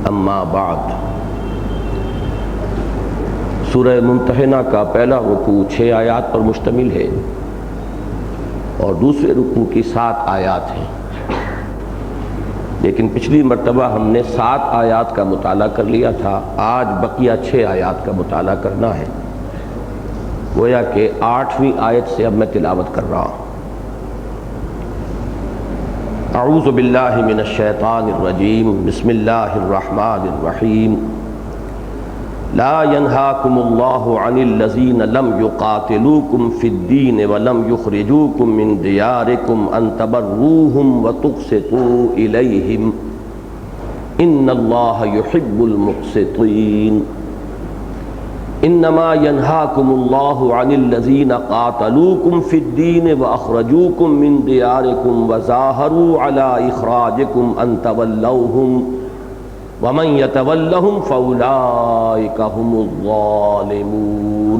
اما بعد، سورہ ممتحنہ کا پہلا رکوع 6 آیات پر مشتمل ہے اور دوسرے رکوع کی 7 آیات ہیں، لیکن پچھلی مرتبہ ہم نے 7 آیات کا مطالعہ کر لیا تھا۔ آج بقیہ 6 آیات کا مطالعہ کرنا ہے، گویا کہ 8ویں آیت سے اب میں تلاوت کر رہا ہوں۔ اعوذ باللہ من الشیطان الرجیم، بسم اللہ الرحمن الرحیم۔ لا ينهاكم الله عن الذين لم يقاتلوكم في الدين ولم يخرجوكم من دياركم أن تبروهم وتقسطوا إليهم إن الله يحب المقسطين إنما ينهاكم الله عن الذين قاتلوكم في الدين وأخرجوكم من دياركم وظاهروا على إخراجكم أن تولوهم وَمَن يَتَوَلَّهُمْ فَأُولَٰئِكَ هُمُ الظَّالِمُونَ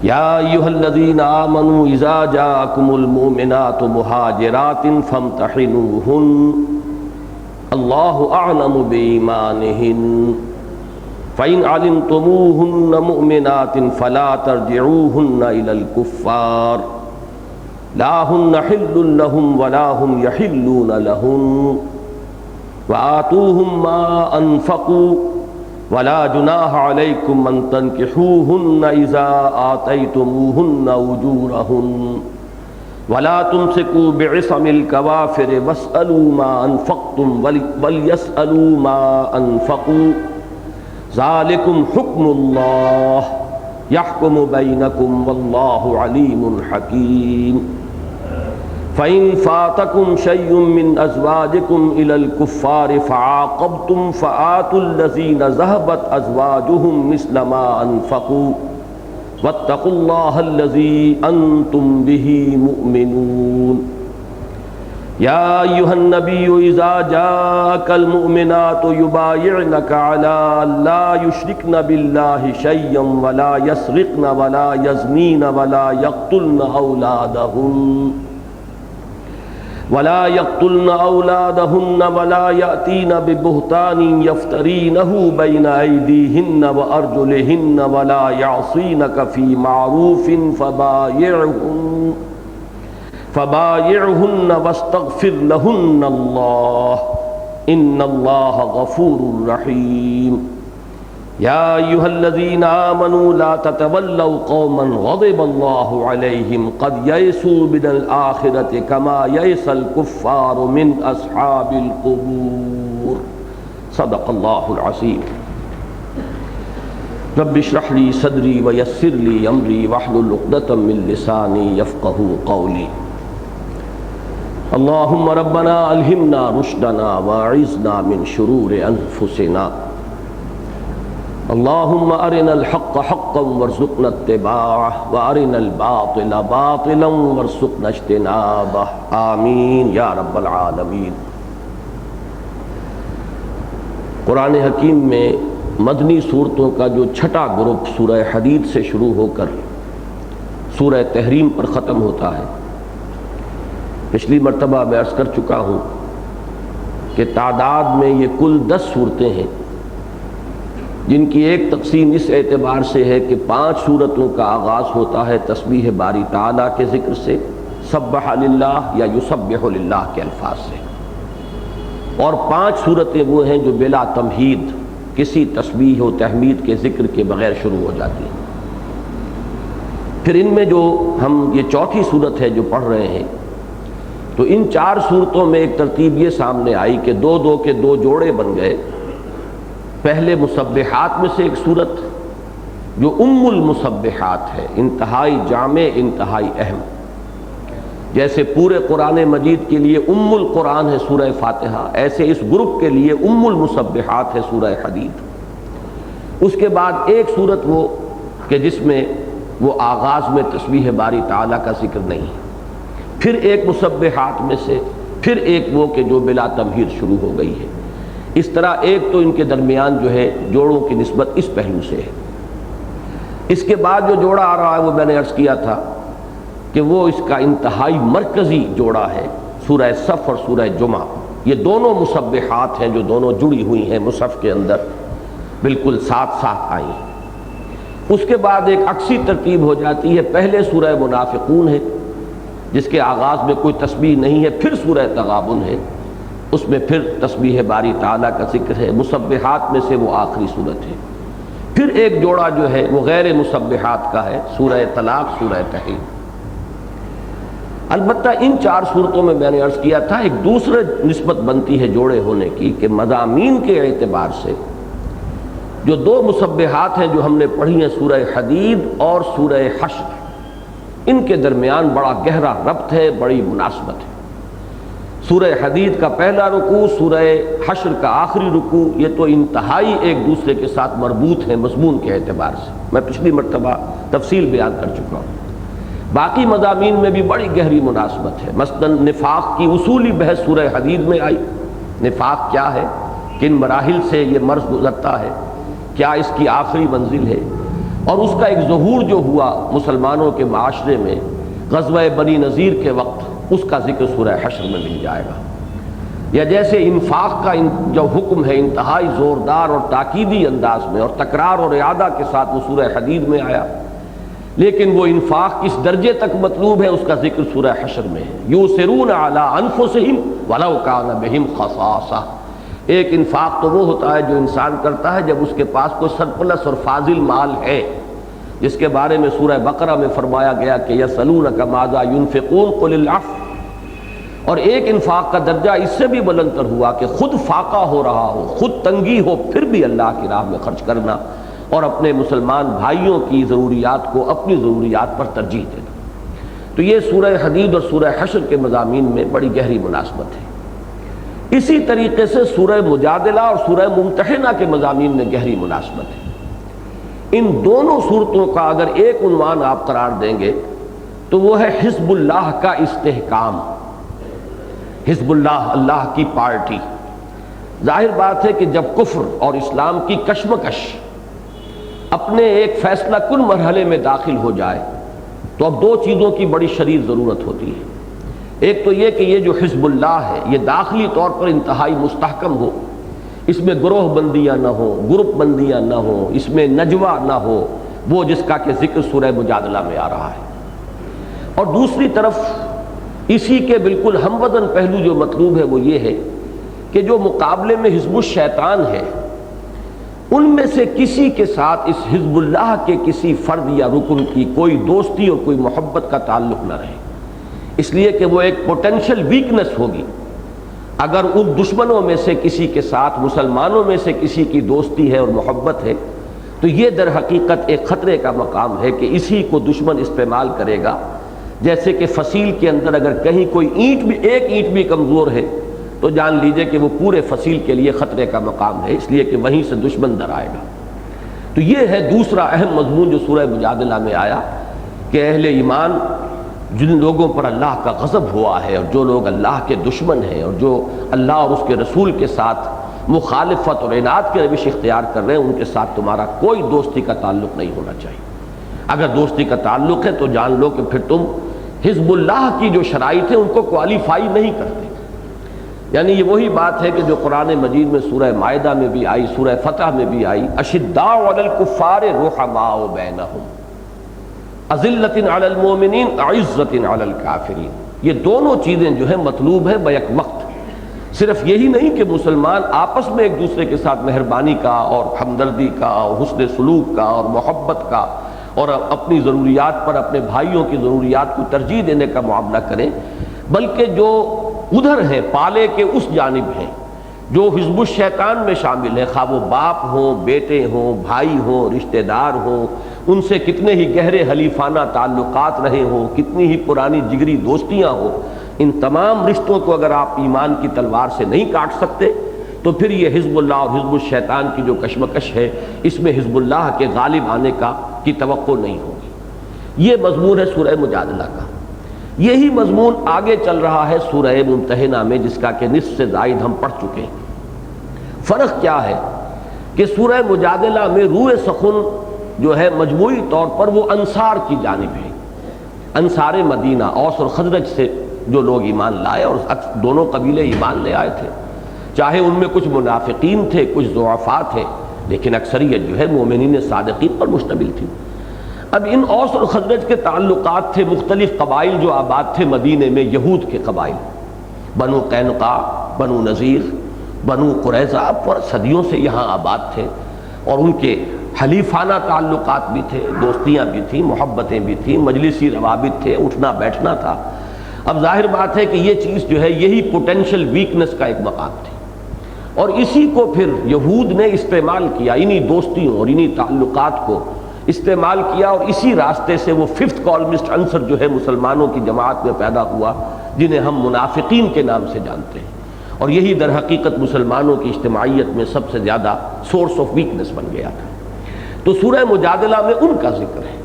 يَا أَيُّهَا الَّذِينَ آمَنُوا إِذَا جَاءَكُمُ الْمُؤْمِنَاتُ مُهَاجِرَاتٍ فَامْتَحِنُوهُنَّ اللَّهُ أَعْلَمُ بِإِيمَانِهِنَّ فَإِنْ عَلِمْتُمُوهُنَّ مُؤْمِنَاتٍ فَلَا تَرْجِعُوهُنَّ إِلَى الْكُفَّارِ لَا هُنَّ حِلٌّ لَهُمْ وَلَا هُمْ يَحِلُّونَ لَهُنَّ وآتوهم ما انفقوا ولا جناح عليكم ان تنكحوهن اذا آتيتموهن اجورهن ولا تمسكوا بعصم الكوافر واسألوا ما انفقتم وليسألوا ما انفقوا ذلكم حكم الله يحكم بينكم والله عليم حكيم فَإِن فَاتَكُمْ شَيْءٌ مِّنْ أَزْوَاجِكُمْ إِلَى الْكُفَّارِ فَعَاقَبْتُمْ فَآتُوا الَّذِينَ ذَهَبَتْ أَزْوَاجُهُمْ مِثْلَ مَا أَنفَقُوا وَاتَّقُوا اللَّهَ الَّذِي أَنتُمْ بِهِ مُؤْمِنُونَ يَا أَيُّهَا النَّبِيُّ إِذَا جَاءَكَ الْمُؤْمِنَاتُ يُبَايِعْنَكَ عَلَىٰ أَلَّا يُشْرِكْنَ بِاللَّهِ شَيْئًا وَلَا يَسْرِقْنَ وَلَا يَزْنِينَ وَلَا يَقْتُلْنَ أولادهن ولا يأتين ببهتان يفترينه بين أيديهن وأرجلهن ولا يعصينك في معروف فبايعهن واستغفر لهن الله إن الله غفور رحيم يا أيها الذين آمنوا لا تتولوا قوما غضب الله عليهم قد يئسوا من الآخرة كما يئس الكفار من أصحاب القبور صدق الله العظيم رب اشرح لي صدري ويسر لي أمري واحلل عقدة من لساني يفقهوا قولي اللهم ربنا ألهمنا رشدنا وأعذنا من شرور أنفسنا اللهم أرنا الحق حقا وارزقنا اتباعه وأرنا الباطل باطلا وارزقنا اجتنابه آمین یا رب العالمین۔ قرآن حکیم میں مدنی صورتوں کا جو چھٹا گروپ سورہ حدید سے شروع ہو کر سورہ تحریم پر ختم ہوتا ہے، پچھلی مرتبہ میں عرض کر چکا ہوں کہ تعداد میں یہ کل 10 صورتیں ہیں، جن کی ایک تقسیم اس اعتبار سے ہے کہ 5 صورتوں کا آغاز ہوتا ہے تسبیح باری تعالیٰ کے ذکر سے، سبح للہ یا یسبح للہ کے الفاظ سے، اور 5 صورتیں وہ ہیں جو بلا تمہید کسی تسبیح و تحمید کے ذکر کے بغیر شروع ہو جاتی ہیں۔ پھر ان میں جو ہم یہ چوتھی صورت ہے جو پڑھ رہے ہیں، تو ان 4 صورتوں میں ایک ترتیب یہ سامنے آئی کہ 2 کے 2 جوڑے بن گئے۔ پہلے مسبحات میں سے ایک صورت جو ام المسبحات ہے، انتہائی جامع، انتہائی اہم، جیسے پورے قرآن مجید کے لیے ام القرآن ہے سورہ فاتحہ، ایسے اس گروپ کے لیے ام المسبحات ہے سورہ حدید۔ اس کے بعد ایک صورت وہ کہ جس میں وہ آغاز میں تسبیح باری تعالیٰ کا ذکر نہیں ہے، پھر ایک مسبحات میں سے، پھر ایک وہ کہ جو بلا تمہید شروع ہو گئی ہے۔ اس طرح ایک تو ان کے درمیان جو ہے جوڑوں کی نسبت اس پہلو سے ہے۔ اس کے بعد جو جوڑا آ رہا ہے وہ میں نے عرض کیا تھا کہ وہ اس کا انتہائی مرکزی جوڑا ہے، سورہ صف اور سورہ جمعہ، یہ دونوں مسبحات ہیں جو دونوں جڑی ہوئی ہیں مصحف کے اندر، بالکل ساتھ ساتھ آئی ہیں۔ اس کے بعد ایک عکسی ترتیب ہو جاتی ہے، پہلے سورہ منافقون ہے جس کے آغاز میں کوئی تسبیح نہیں ہے، پھر سورہ تغابن ہے، اس میں پھر تسبیح باری تعالیٰ کا ذکر ہے، مسبحات میں سے وہ آخری صورت ہے۔ پھر ایک جوڑا جو ہے وہ غیر مسبحات کا ہے، سورہ طلاق، سورہ تحریم۔ البتہ ان چار صورتوں میں نے عرض کیا تھا ایک دوسرے نسبت بنتی ہے جوڑے ہونے کی کہ مضامین کے اعتبار سے جو دو مسبحات ہیں جو ہم نے پڑھی ہیں، سورہ حدید اور سورہ حشر، ان کے درمیان بڑا گہرا ربط ہے، بڑی مناسبت ہے۔ سورہ حدید کا پہلا رکوع، سورہ حشر کا آخری رکوع، یہ تو انتہائی ایک دوسرے کے ساتھ مربوط ہیں مضمون کے اعتبار سے، میں پچھلی مرتبہ تفصیل بیان کر چکا ہوں۔ باقی مضامین میں بھی بڑی گہری مناسبت ہے۔ مثلاً نفاق کی اصولی بحث سورہ حدید میں آئی، نفاق کیا ہے، کن مراحل سے یہ مرض گزرتا ہے، کیا اس کی آخری منزل ہے، اور اس کا ایک ظہور جو ہوا مسلمانوں کے معاشرے میں غزوہ بنی نذیر کے وقت، اس کا ذکر سورہ حشر میں مل جائے گا۔ یا جیسے انفاق کا جو حکم ہے انتہائی زوردار اور تاکیدی انداز میں اور تکرار اور اعادہ کے ساتھ وہ سورہ حدید میں آیا، لیکن وہ انفاق کس درجے تک مطلوب ہے اس کا ذکر سورہ حشر میں ہے۔ یؤثرون علی انفسہم ولو کان بہم خصاصہ، ایک انفاق تو وہ ہوتا ہے جو انسان کرتا ہے جب اس کے پاس کوئی سرپلس اور فاضل مال ہے، جس کے بارے میں سورہ بقرہ میں فرمایا گیا کہ یسألونک ماذا ينفقون قل العفو۔ اور ایک انفاق کا درجہ اس سے بھی بلندتر ہوا کہ خود فاقہ ہو رہا ہو، خود تنگی ہو، پھر بھی اللہ کی راہ میں خرچ کرنا اور اپنے مسلمان بھائیوں کی ضروریات کو اپنی ضروریات پر ترجیح دینا۔ تو یہ سورہ حدید اور سورہ حشر کے مضامین میں بڑی گہری مناسبت ہے۔ اسی طریقے سے سورہ مجادلہ اور سورہ ممتحنہ کے مضامین میں گہری مناسبت ہے۔ ان دونوں صورتوں کا اگر ایک عنوان آپ قرار دیں گے تو وہ ہے حزب اللہ کا استحکام۔ حزب اللہ، اللہ کی پارٹی۔ ظاہر بات ہے کہ جب کفر اور اسلام کی کشمکش اپنے ایک فیصلہ کن مرحلے میں داخل ہو جائے تو اب دو چیزوں کی بڑی شدید ضرورت ہوتی ہے۔ ایک تو یہ کہ یہ جو حزب اللہ ہے یہ داخلی طور پر انتہائی مستحکم ہو، اس میں گروہ بندیاں نہ ہو، گروپ بندیاں نہ ہو، اس میں نجوہ نہ ہو، وہ جس کا کہ ذکر سورہ مجادلہ میں آ رہا ہے۔ اور دوسری طرف اسی کے بالکل ہم وزن پہلو جو مطلوب ہے وہ یہ ہے کہ جو مقابلے میں حزب الشیطان ہے ان میں سے کسی کے ساتھ اس حزب اللہ کے کسی فرد یا رکن کی کوئی دوستی اور کوئی محبت کا تعلق نہ رہے، اس لیے کہ وہ ایک پوٹینشل ویکنس ہوگی۔ اگر ان دشمنوں میں سے کسی کے ساتھ مسلمانوں میں سے کسی کی دوستی ہے اور محبت ہے تو یہ در حقیقت ایک خطرے کا مقام ہے کہ اسی کو دشمن استعمال کرے گا، جیسے کہ فصیل کے اندر اگر کہیں کوئی ایک اینٹ بھی کمزور ہے تو جان لیجئے کہ وہ پورے فصیل کے لیے خطرے کا مقام ہے، اس لیے کہ وہیں سے دشمن در آئے گا۔ تو یہ ہے دوسرا اہم مضمون جو سورہ مجادلہ میں آیا کہ اہل ایمان جن لوگوں پر اللہ کا غضب ہوا ہے اور جو لوگ اللہ کے دشمن ہیں اور جو اللہ اور اس کے رسول کے ساتھ مخالفت اور عناد کے روش اختیار کر رہے ہیں، ان کے ساتھ تمہارا کوئی دوستی کا تعلق نہیں ہونا چاہیے۔ اگر دوستی کا تعلق ہے تو جان لو کہ پھر تم حزب اللہ کی جو شرائط ہیں ان کو کوالیفائی نہیں کرتے۔ یعنی یہ وہی بات ہے کہ جو قرآن مجید میں سورہ مائدہ میں بھی آئی، سورہ فتح میں بھی آئی، اشداء علی الکفار رحماء بینہم اذلۃ علی المؤمنین اعزۃ علی الکافرین۔ یہ دونوں چیزیں جو ہیں مطلوب ہیں بیک وقت۔ صرف یہی نہیں کہ مسلمان آپس میں ایک دوسرے کے ساتھ مہربانی کا اور ہمدردی کا اور حسن سلوک کا اور محبت کا اور اپنی ضروریات پر اپنے بھائیوں کی ضروریات کو ترجیح دینے کا معاملہ کریں، بلکہ جو ادھر ہیں پالے کے اس جانب ہیں جو حزب الشیطان میں شامل ہیں، خواہ وہ باپ ہوں، بیٹے ہوں، بھائی ہوں، رشتہ دار ہوں، ان سے کتنے ہی گہرے حلیفانہ تعلقات رہے ہوں، کتنی ہی پرانی جگری دوستیاں ہوں، ان تمام رشتوں کو اگر آپ ایمان کی تلوار سے نہیں کاٹ سکتے تو پھر یہ حزب اللہ اور حزب الشیطان کی جو کشمکش ہے اس میں حزب اللہ کے غالب آنے کی توقع نہیں ہوگی۔ یہ مضمون ہے سورہ مجادلہ کا۔ یہی مضمون آگے چل رہا ہے سورہ ممتحنہ میں، جس کا کہ نصف سے زائد ہم پڑھ چکے ہیں۔ فرق کیا ہے کہ سورہ مجادلہ میں روح سخن جو ہے مجموعی طور پر وہ انصار کی جانب ہے، انصار مدینہ، اوس اور خزرج سے جو لوگ ایمان لائے، اور دونوں قبیلے ایمان لے آئے تھے، چاہے ان میں کچھ منافقین تھے، کچھ ضعفاء تھے، لیکن اکثریت جو ہے مومنین صادقین پر مشتمل تھی۔ اب ان اوس اور خزرج کے تعلقات تھے مختلف قبائل جو آباد تھے مدینے میں، یہود کے قبائل، بنو قینقاع، بنو نذیر، بنو قریظہ، پر صدیوں سے یہاں آباد تھے، اور ان کے حلیفانہ تعلقات بھی تھے، دوستیاں بھی تھیں، محبتیں بھی تھیں، مجلسی روابط تھے، اٹھنا بیٹھنا تھا۔ اب ظاہر بات ہے کہ یہ چیز جو ہے یہی پوٹینشل ویکنس کا ایک مقام تھی، اور اسی کو پھر یہود نے استعمال کیا، انہی دوستیوں اور انہی تعلقات کو استعمال کیا، اور اسی راستے سے وہ ففتھ کالمسٹ عنصر جو ہے مسلمانوں کی جماعت میں پیدا ہوا، جنہیں ہم منافقین کے نام سے جانتے ہیں، اور یہی در حقیقت مسلمانوں کی اجتماعیت میں سب سے زیادہ سورس آف ویکنس بن گیا تھا۔ تو سورہ مجادلہ میں ان کا ذکر ہے،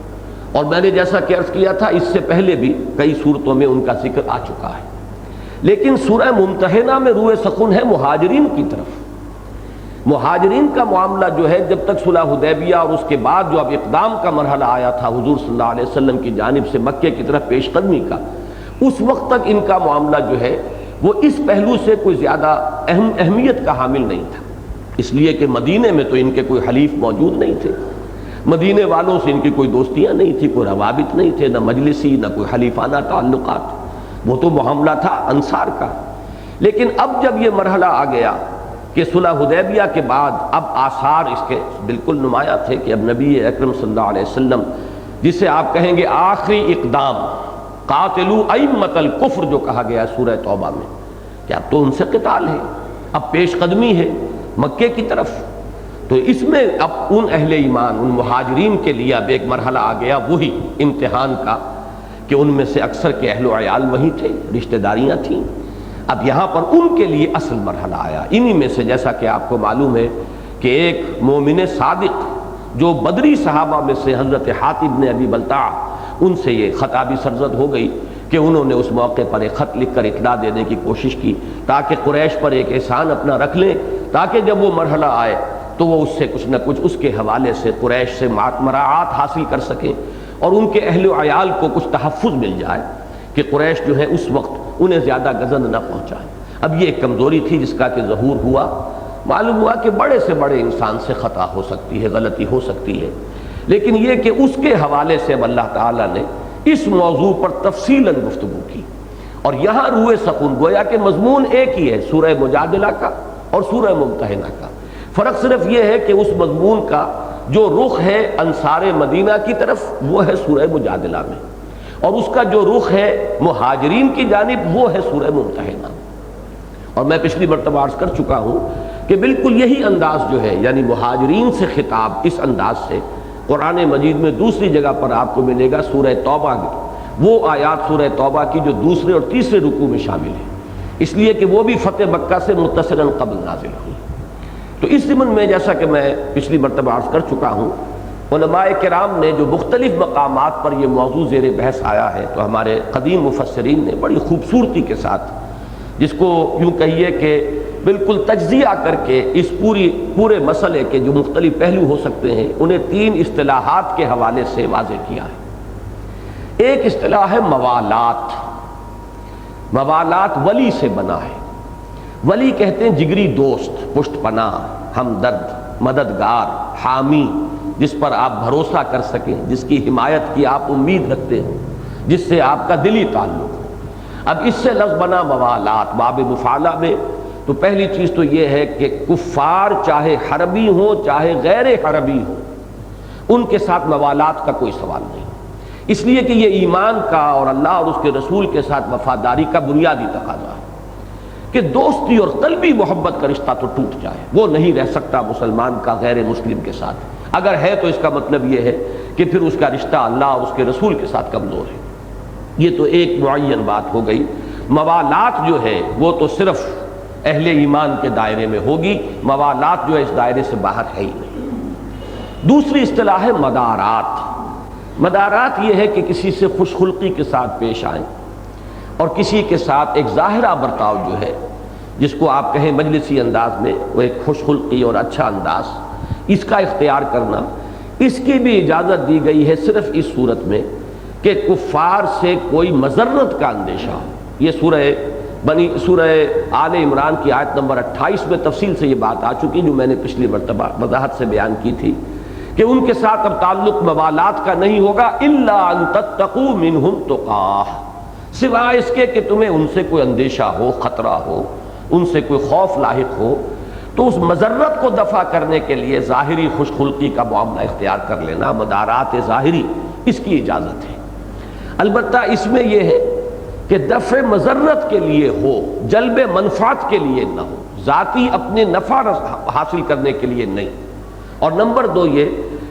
اور میں نے جیسا کہ عرض کیا تھا اس سے پہلے بھی کئی صورتوں میں ان کا ذکر آ چکا ہے، لیکن سورہ ممتحنہ میں روئے سخن ہے مہاجرین کی طرف۔ مہاجرین کا معاملہ جو ہے جب تک صلح حدیبیہ اور اس کے بعد جو اب اقدام کا مرحلہ آیا تھا حضور صلی اللہ علیہ وسلم کی جانب سے مکے کی طرف پیش قدمی کا، اس وقت تک ان کا معاملہ جو ہے وہ اس پہلو سے کوئی زیادہ اہمیت کا حامل نہیں تھا، اس لیے کہ مدینے میں تو ان کے کوئی حلیف موجود نہیں تھے، مدینے والوں سے ان کی کوئی دوستیاں نہیں تھی، کوئی روابط نہیں تھے، نہ مجلسی نہ کوئی حلیفانہ تعلقات، وہ تو معاملہ تھا انصار کا۔ لیکن اب جب یہ مرحلہ آ گیا کہ صلح حدیبیہ کے بعد اب آثار اس کے بالکل نمایاں تھے کہ اب نبی اکرم صلی اللہ علیہ وسلم، جسے آپ کہیں گے آخری اقدام، قاتلوا ائمۃ الکفر جو کہا گیا سورہ توبہ میں، کہ اب تو ان سے قتال ہے، اب پیش قدمی ہے مکے کی طرف، تو اس میں اب ان اہل ایمان، ان مہاجرین کے لیے اب ایک مرحلہ آ گیا وہی امتحان کا، کہ ان میں سے اکثر کے اہل و عیال وہی تھے، رشتہ داریاں تھیں۔ اب یہاں پر ان کے لیے اصل مرحلہ آیا، انہی میں سے جیسا کہ آپ کو معلوم ہے کہ ایک مومن صادق جو بدری صحابہ میں سے حضرت حاتب بن ابی بلتع، ان سے یہ خطابی سرزد ہو گئی کہ انہوں نے اس موقع پر ایک خط لکھ کر اطلاع دینے کی کوشش کی تاکہ قریش پر ایک احسان اپنا رکھ لیں، تاکہ جب وہ مرحلہ آئے تو وہ اس سے کچھ نہ کچھ اس کے حوالے سے قریش سے مراعات حاصل کر سکیں، اور ان کے اہل و عیال کو کچھ تحفظ مل جائے کہ قریش جو ہے اس وقت انہیں زیادہ گزند نہ پہنچائے۔ اب یہ ایک کمزوری تھی جس کا کہ ظہور ہوا، معلوم ہوا کہ بڑے سے بڑے انسان سے خطا ہو سکتی ہے، غلطی ہو سکتی ہے، لیکن یہ کہ اس کے حوالے سے اب اللہ تعالیٰ نے اس موضوع پر تفصیلاً گفتگو کی، اور یہاں روئے سکون گویا کہ مضمون ایک ہی ہے سورہ مجادلہ کا اور سورہ ممتحنہ کا، فرق صرف یہ ہے کہ اس مضمون کا جو رخ ہے انصار مدینہ کی طرف وہ ہے سورہ مجادلہ میں، اور اس کا جو رخ ہے مہاجرین کی جانب وہ ہے سورہ ممتحنہ۔ اور میں پچھلی مرتبہ عرض کر چکا ہوں کہ بالکل یہی انداز جو ہے، یعنی مہاجرین سے خطاب اس انداز سے قرآن مجید میں دوسری جگہ پر آپ کو ملے گا سورہ توبہ میں، وہ آیات سورہ توبہ کی جو دوسرے اور تیسرے رکوع میں شامل ہیں، اس لیے کہ وہ بھی فتح مکہ سے متصلاً قبل نازل ہوئی۔ تو اس ضمن میں جیسا کہ میں پچھلی مرتبہ عرض کر چکا ہوں، علماء کرام نے جو مختلف مقامات پر یہ موضوع زیر بحث آیا ہے، تو ہمارے قدیم مفسرین نے بڑی خوبصورتی کے ساتھ، جس کو یوں کہیے کہ بالکل تجزیہ کر کے اس پورے مسئلے کے جو مختلف پہلو ہو سکتے ہیں انہیں تین اصطلاحات کے حوالے سے واضح کیا ہے۔ ایک اصطلاح ہے موالات۔ موالات ولی سے بنا ہے۔ ولی کہتے ہیں جگری دوست، پشت پناہ، ہمدرد، مددگار، حامی، جس پر آپ بھروسہ کر سکیں، جس کی حمایت کی آپ امید رکھتے ہو، جس سے آپ کا دلی تعلق ہو۔ اب اس سے لفظ بنا موالات باب مفعلہ میں، تو پہلی چیز تو یہ ہے کہ کفار چاہے حربی ہوں چاہے غیر حربی ہوں، ان کے ساتھ موالات کا کوئی سوال نہیں، اس لیے کہ یہ ایمان کا اور اللہ اور اس کے رسول کے ساتھ وفاداری کا بنیادی تقاضا ہے کہ دوستی اور قلبی محبت کا رشتہ تو ٹوٹ جائے، وہ نہیں رہ سکتا مسلمان کا غیر مسلم کے ساتھ، اگر ہے تو اس کا مطلب یہ ہے کہ پھر اس کا رشتہ اللہ اور اس کے رسول کے ساتھ کمزور ہے۔ یہ تو ایک معین بات ہو گئی۔ موالات جو ہے وہ تو صرف اہل ایمان کے دائرے میں ہوگی، موالات جو ہے اس دائرے سے باہر ہے ہی نہیں۔ دوسری اصطلاح ہے مدارات۔ مدارات یہ ہے کہ کسی سے خوش خلقی کے ساتھ پیش آئیں، اور کسی کے ساتھ ایک ظاہرہ برتاؤ جو ہے، جس کو آپ کہیں مجلسی انداز میں، وہ ایک خوش خلقی اور اچھا انداز، اس کا اختیار کرنا، اس کی بھی اجازت دی گئی ہے صرف اس صورت میں کہ کفار سے کوئی مضرت کا اندیشہ ہو، یہ سورہ آل عمران کی آیت نمبر 28 میں تفصیل سے یہ بات آ چکی جو میں نے پچھلی مرتبہ وضاحت سے بیان کی تھی کہ ان کے ساتھ اب تعلق موالات کا نہیں ہوگا الا ان تتقوا منہم تقاہ، سوائے اس کے کہ تمہیں ان سے کوئی اندیشہ ہو، خطرہ ہو، ان سے کوئی خوف لاحق ہو، تو اس مضرت کو دفع کرنے کے لیے ظاہری خوش خلقی کا معاملہ اختیار کر لینا، مدارات ظاہری، اس کی اجازت ہے۔ البتہ اس میں یہ ہے کہ دفع مضرت کے لیے ہو، جلب منفعت کے لیے نہ ہو، ذاتی اپنے نفع حاصل کرنے کے لیے نہیں۔ اور نمبر 2 یہ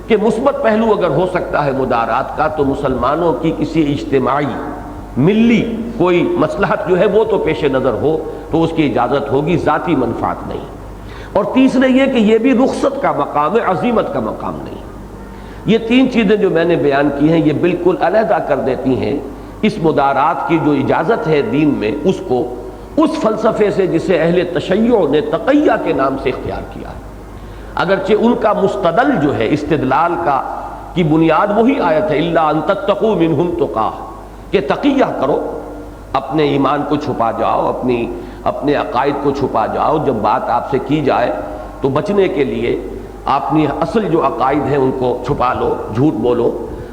کہ مثبت پہلو اگر ہو سکتا ہے مدارات کا تو مسلمانوں کی کسی اجتماعی ملی کوئی مصلحت جو ہے وہ تو پیش نظر ہو تو اس کی اجازت ہوگی، ذاتی منفعت نہیں۔ اور تیسرے یہ کہ یہ بھی رخصت کا مقام ہے، عزیمت کا مقام نہیں۔ یہ 3 چیزیں جو میں نے بیان کی ہیں یہ بالکل علیحدہ کر دیتی ہیں اس مدارات کی جو اجازت ہے دین میں، اس کو اس فلسفے سے جسے اہل تشیع نے تقیہ کے نام سے اختیار کیا ہے۔ اگرچہ ان کا مستدل جو ہے استدلال کی بنیاد وہی آیت ہے الا ان تتقوا منہم تقاہ، کہ تقیہ کرو، اپنے ایمان کو چھپا جاؤ، اپنے عقائد کو چھپا جاؤ، جب بات آپ سے کی جائے تو بچنے کے لیے اپنی اصل جو عقائد ہیں ان کو چھپا لو، جھوٹ بولو۔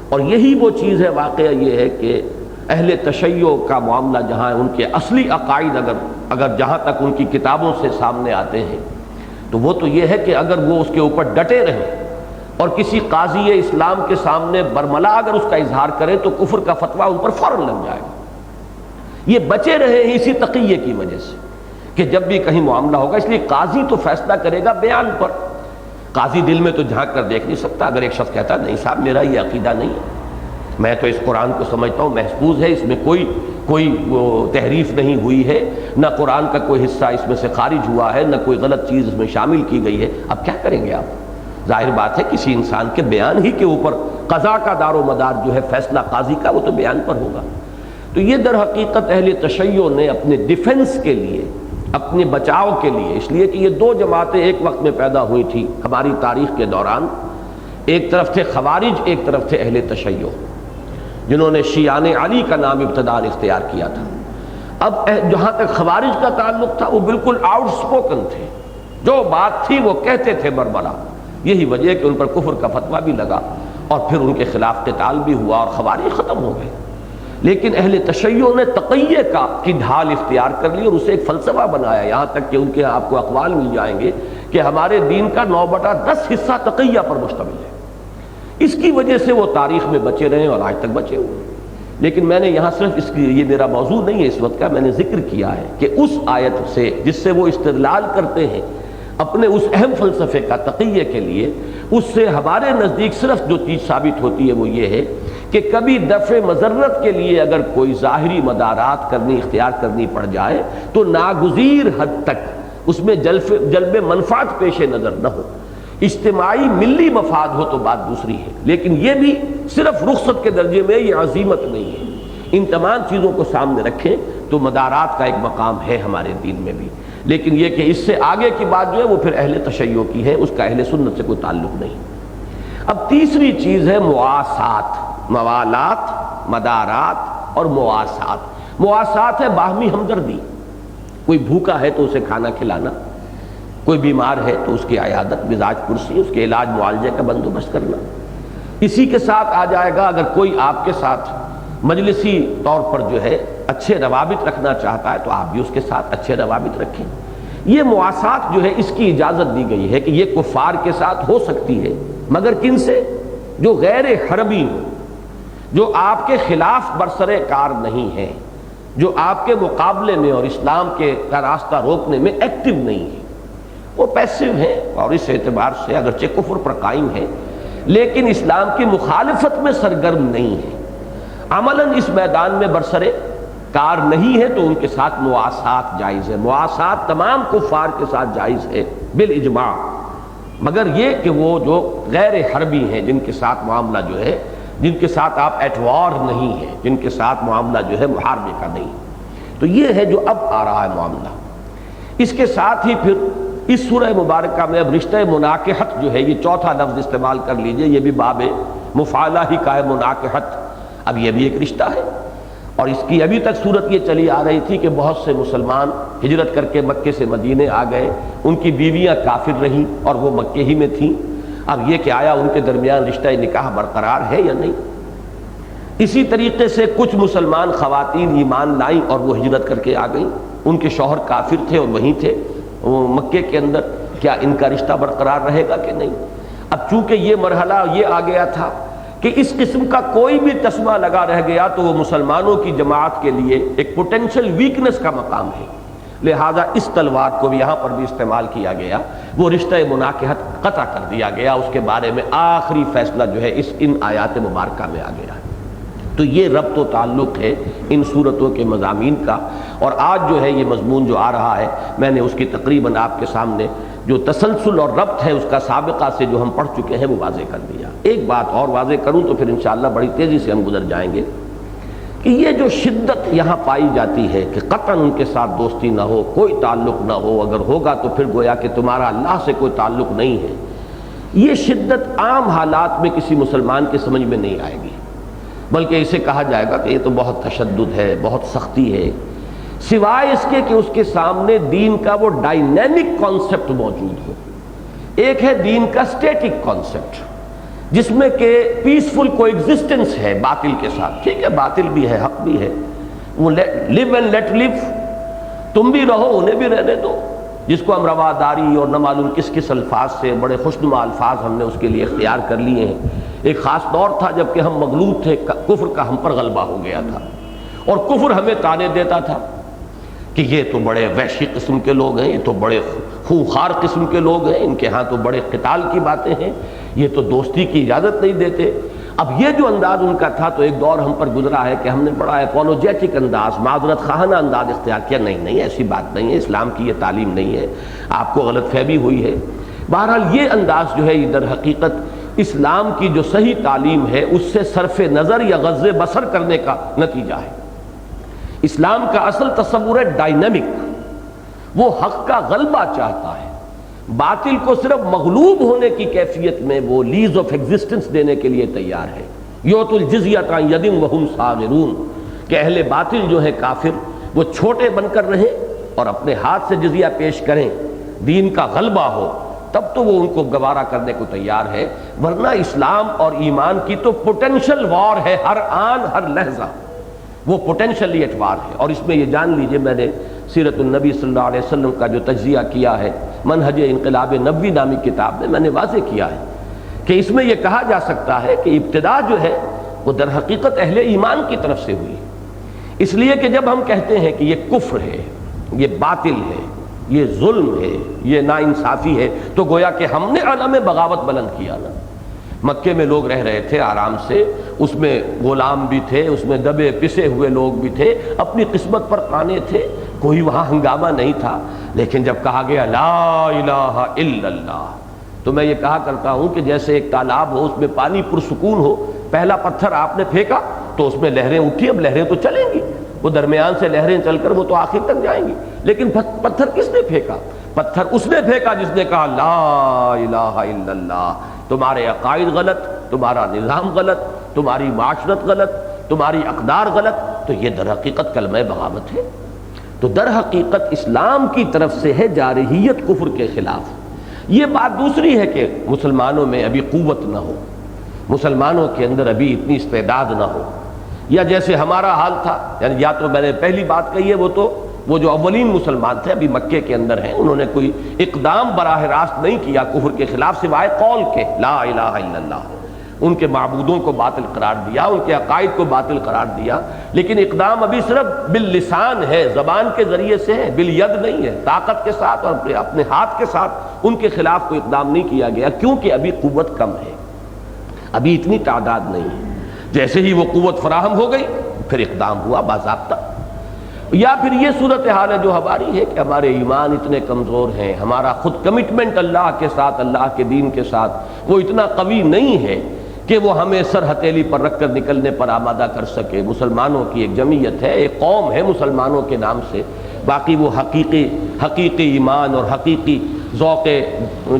اور یہی وہ چیز ہے، واقعہ یہ ہے کہ اہل تشیع کا معاملہ جہاں ہے، ان کے اصلی عقائد اگر جہاں تک ان کی کتابوں سے سامنے آتے ہیں تو وہ تو یہ ہے کہ اگر وہ اس کے اوپر ڈٹے رہیں اور کسی قاضی اسلام کے سامنے برملا اگر اس کا اظہار کریں تو کفر کا فتویٰ ان پر فوراً لگ جائے گا۔ یہ بچے رہے ہیں اسی تقیے کی وجہ سے کہ جب بھی کہیں معاملہ ہوگا، اس لیے قاضی تو فیصلہ کرے گا بیان پر، قاضی دل میں تو جھانک کر دیکھ نہیں سکتا۔ اگر ایک شخص کہتا نہیں صاحب میرا یہ عقیدہ نہیں ہے، میں تو اس قرآن کو سمجھتا ہوں محفوظ ہے، اس میں کوئی تحریف نہیں ہوئی ہے، نہ قرآن کا کوئی حصہ اس میں سے خارج ہوا ہے، نہ کوئی غلط چیز اس میں شامل کی گئی ہے، اب کیا کریں گے آپ؟ ظاہر بات ہے کسی انسان کے بیان ہی کے اوپر قضا کا دار و مدار جو ہے فیصلہ قاضی کا وہ تو بیان پر ہوگا۔ تو یہ در حقیقت اہل تشیع نے اپنے ڈیفنس کے لیے، اپنے بچاؤ کے لیے، اس لیے کہ یہ 2 جماعتیں ایک وقت میں پیدا ہوئی تھی ہماری تاریخ کے دوران، ایک طرف تھے خوارج، ایک طرف تھے اہل تشیع، جنہوں نے شیعان علی کا نام ابتداء اختیار کیا تھا۔ اب جہاں تک خوارج کا تعلق تھا وہ بالکل آؤٹ سپوکن تھے، جو بات تھی وہ کہتے تھے بربلا، یہی وجہ کہ ان پر کفر کا فتویٰ بھی لگا اور پھر ان کے خلاف قتال بھی ہوا اور خوارج ختم ہو گئے۔ لیکن اہل تشیع نے تقیہ کی ڈھال اختیار کر لی اور اسے ایک فلسفہ بنایا، یہاں تک کہ ان کے آپ کو اقوال مل جائیں گے کہ ہمارے دین کا 9/10 حصہ تقیہ پر مشتمل ہے۔ اس کی وجہ سے وہ تاریخ میں بچے رہے اور آج تک بچے ہوئے۔ لیکن میں نے یہاں صرف یہ میرا موضوع نہیں ہے اس وقت کا، میں نے ذکر کیا ہے کہ اس آیت سے جس سے وہ استدلال کرتے ہیں اپنے اس اہم فلسفے کا تقیہ کے لیے، اس سے ہمارے نزدیک صرف جو چیز ثابت ہوتی ہے وہ یہ ہے کہ کبھی دفع مضرت کے لیے اگر کوئی ظاہری مدارات اختیار کرنی پڑ جائے تو ناگزیر حد تک اس میں جلب منفعت پیش نظر نہ ہو، اجتماعی ملی مفاد ہو تو بات دوسری ہے، لیکن یہ بھی صرف رخصت کے درجے میں، یہ عزیمت نہیں ہے۔ ان تمام چیزوں کو سامنے رکھیں تو مدارات کا ایک مقام ہے ہمارے دین میں بھی، لیکن یہ کہ اس سے آگے کی بات جو ہے وہ پھر اہل تشیع کی ہے، اس کا اہل سنت سے کوئی تعلق نہیں۔ اب تیسری چیز ہے مواسات، موالات، مدارات اور مواسات۔ مواسات ہے باہمی ہمدردی، کوئی بھوکا ہے تو اسے کھانا کھلانا، کوئی بیمار ہے تو اس کی عیادت، مزاج پرسی، اس کے علاج معالجے کا بندوبست کرنا۔ اسی کے ساتھ آ جائے گا اگر کوئی آپ کے ساتھ مجلسی طور پر جو ہے اچھے روابط رکھنا چاہتا ہے تو آپ بھی اس کے ساتھ اچھے روابط رکھیں۔ یہ مواسات جو ہے اس کی اجازت دی گئی ہے کہ یہ کفار کے ساتھ ہو سکتی ہے، مگر کن سے؟ جو غیر حربی ہو، جو آپ کے خلاف برسر کار نہیں ہے، جو آپ کے مقابلے میں اور اسلام کا راستہ روکنے میں ایکٹیو نہیں ہے، وہ پیسو ہیں اور اس اعتبار سے اگرچہ کفر پر قائم ہے لیکن اسلام کی مخالفت میں سرگرم نہیں ہے، عملاً اس میدان میں برسر کار نہیں ہے، تو ان کے ساتھ مواسات جائز ہے۔ مواسات تمام کفار کے ساتھ جائز ہے بالاجماع، مگر یہ کہ وہ جو غیر حربی ہیں، جن کے ساتھ معاملہ جو ہے، جن کے ساتھ آپ ایٹ وار نہیں ہیں، جن کے ساتھ معاملہ جو ہے محاربے کا نہیں، تو یہ ہے جو اب آ رہا ہے معاملہ۔ اس کے ساتھ ہی پھر اس سورہ مبارکہ میں اب رشتہ مناکحت جو ہے، یہ چوتھا لفظ استعمال کر لیجئے، یہ بھی باب مفعلہ ہی کا ہے، مناکحت، اب یہ بھی ایک رشتہ ہے۔ اور اس کی ابھی تک صورت یہ چلی آ رہی تھی کہ بہت سے مسلمان ہجرت کر کے مکے سے مدینے آ گئے، ان کی بیویاں کافر رہیں اور وہ مکے ہی میں تھیں۔ اب یہ کہ آیا ان کے درمیان رشتہ نکاح برقرار ہے یا نہیں۔ اسی طریقے سے کچھ مسلمان خواتین ایمان لائیں اور وہ ہجرت کر کے آ گئیں، ان کے شوہر کافر تھے اور وہیں تھے وہ مکے کے اندر، کیا ان کا رشتہ برقرار رہے گا کہ نہیں؟ اب چونکہ یہ مرحلہ یہ آ گیا تھا کہ اس قسم کا کوئی بھی تسمہ لگا رہ گیا تو وہ مسلمانوں کی جماعت کے لیے ایک پوٹینشل ویکنس کا مقام ہے، لہذا اس تلوار کو بھی یہاں پر بھی استعمال کیا گیا، وہ رشتہ مناکحت قطع کر دیا گیا، اس کے بارے میں آخری فیصلہ جو ہے ان آیات مبارکہ میں آ گیا ہے۔ تو یہ ربط و تعلق ہے ان صورتوں کے مضامین کا، اور آج جو ہے یہ مضمون جو آ رہا ہے میں نے اس کی تقریباً آپ کے سامنے جو تسلسل اور ربط ہے اس کا سابقہ سے جو ہم پڑھ چکے ہیں وہ واضح کر دیا۔ ایک بات اور واضح کروں تو پھر انشاءاللہ بڑی تیزی سے ہم گزر جائیں گے کہ یہ جو شدت یہاں پائی جاتی ہے کہ قطعاً ان کے ساتھ دوستی نہ ہو، کوئی تعلق نہ ہو، اگر ہوگا تو پھر گویا کہ تمہارا اللہ سے کوئی تعلق نہیں ہے، یہ شدت عام حالات میں کسی مسلمان کے سمجھ میں نہیں آئے گی، بلکہ اسے کہا جائے گا کہ یہ تو بہت تشدد ہے، بہت سختی ہے، سوائے اس کے کہ اس کے سامنے دین کا وہ ڈائنامک کانسیپٹ موجود ہو۔ ایک ہے دین کا اسٹیٹک کانسیپٹ جس میں کہ پیسفل کو ایگزسٹنس ہے باطل کے ساتھ، ٹھیک ہے باطل بھی ہے حق بھی ہے، وہ لیو اینڈ لیٹ لیو، تم بھی رہو انہیں بھی رہنے دو، جس کو ہم رواداری اور نہ معلوم کس کس الفاظ سے بڑے خوشنما الفاظ ہم نے اس کے لیے اختیار کر لیے ہیں۔ ایک خاص دور تھا جب کہ ہم مغلوب تھے، کفر کا ہم پر غلبہ ہو گیا تھا اور کفر ہمیں تانے دیتا تھا کہ یہ تو بڑے وحشی قسم کے لوگ ہیں، یہ تو بڑے خونخوار قسم کے لوگ ہیں، ان کے ہاں تو بڑے قتال کی باتیں ہیں، یہ تو دوستی کی اجازت نہیں دیتے۔ اب یہ جو انداز ان کا تھا تو ایک دور ہم پر گزرا ہے کہ ہم نے بڑا اپولوجیٹک انداز، معذرت خواہانہ انداز اختیار کیا، نہیں ایسی بات نہیں ہے، اسلام کی یہ تعلیم نہیں ہے، آپ کو غلط فہمی ہوئی ہے۔ بہرحال یہ انداز جو ہے یہ در حقیقت اسلام کی جو صحیح تعلیم ہے اس سے صرف نظر یا غض بصر کرنے کا نتیجہ ہے۔ اسلام کا اصل تصور ہے ڈائنامک، وہ حق کا غلبہ چاہتا ہے، باطل کو صرف مغلوب ہونے کی کیفیت میں وہ لیز آف ایگزسٹنس دینے کے لیے تیار ہے۔ یؤتوا الجزیۃ عن ید وہم صاغرون، کہ اہل باطل جو ہے کافر وہ چھوٹے بن کر رہیں اور اپنے ہاتھ سے جزیہ پیش کریں، دین کا غلبہ ہو تب تو وہ ان کو گوارا کرنے کو تیار ہے، ورنہ اسلام اور ایمان کی تو پوٹینشل وار ہے، ہر آن ہر لحظہ وہ پوٹینشلی ایٹ وار ہے۔ اور اس میں یہ جان لیجئے میں نے سیرت النبی صلی اللہ علیہ وسلم کا جو تجزیہ کیا ہے منہج انقلاب نبوی نامی کتاب میں نے واضح کیا ہے کہ اس میں یہ کہا جا سکتا ہے کہ ابتدا جو ہے وہ در حقیقت اہل ایمان کی طرف سے ہوئی، اس لیے کہ جب ہم کہتے ہیں کہ یہ کفر ہے، یہ باطل ہے، یہ ظلم ہے، یہ ناانصافی ہے، تو گویا کہ ہم نے علم بغاوت بلند کیا نا۔ مکے میں لوگ رہ رہے تھے آرام سے، اس میں غلام بھی تھے، اس میں دبے پسے ہوئے لوگ بھی تھے، اپنی قسمت پر قانے تھے، کوئی وہاں ہنگامہ نہیں تھا، لیکن جب کہا گیا لا الہ الا اللہ تو میں یہ کہا کرتا ہوں کہ جیسے ایک تالاب ہو اس میں پانی پرسکون ہو، پہلا پتھر آپ نے پھینکا تو اس میں لہریں اٹھی، اب لہریں تو چلیں گی، وہ درمیان سے لہریں چل کر وہ تو آخر تک جائیں گی، لیکن پتھر کس نے پھینکا؟ پتھر اس نے پھینکا جس نے کہا لا الہ الا اللہ۔ تمہارے عقائد غلط، تمہارا نظام غلط، تمہاری معاشرت غلط، تمہاری اقدار غلط، تو یہ در حقیقت کلمہ بغاوت ہے۔ تو در حقیقت اسلام کی طرف سے ہے جارحیت کفر کے خلاف۔ یہ بات دوسری ہے کہ مسلمانوں میں ابھی قوت نہ ہو، مسلمانوں کے اندر ابھی اتنی استعداد نہ ہو، یا جیسے ہمارا حال تھا، یعنی یا تو میں نے پہلی بات کہی ہے وہ جو اولین مسلمان تھے ابھی مکے کے اندر ہیں، انہوں نے کوئی اقدام براہ راست نہیں کیا کفر کے خلاف سوائے قول کے لا الہ الا اللہ، ان کے معبودوں کو باطل قرار دیا، ان کے عقائد کو باطل قرار دیا، لیکن اقدام ابھی صرف باللسان ہے، زبان کے ذریعے سے ہے، بالید نہیں ہے، طاقت کے ساتھ اور اپنے ہاتھ کے ساتھ ان کے خلاف کوئی اقدام نہیں کیا گیا، کیونکہ ابھی قوت کم ہے، ابھی اتنی تعداد نہیں ہے۔ جیسے ہی وہ قوت فراہم ہو گئی پھر اقدام ہوا باضابطہ۔ یا پھر یہ صورتحال ہے جو ہماری ہے کہ ہمارے ایمان اتنے کمزور ہیں، ہمارا خود کمٹمنٹ اللہ کے ساتھ، اللہ کے دین کے ساتھ وہ اتنا قوی نہیں ہے کہ وہ ہمیں سر ہتھیلی پر رکھ کر نکلنے پر آمادہ کر سکے۔ مسلمانوں کی ایک جمعیت ہے، ایک قوم ہے مسلمانوں کے نام سے، باقی وہ حقیقی ایمان اور حقیقی ذوق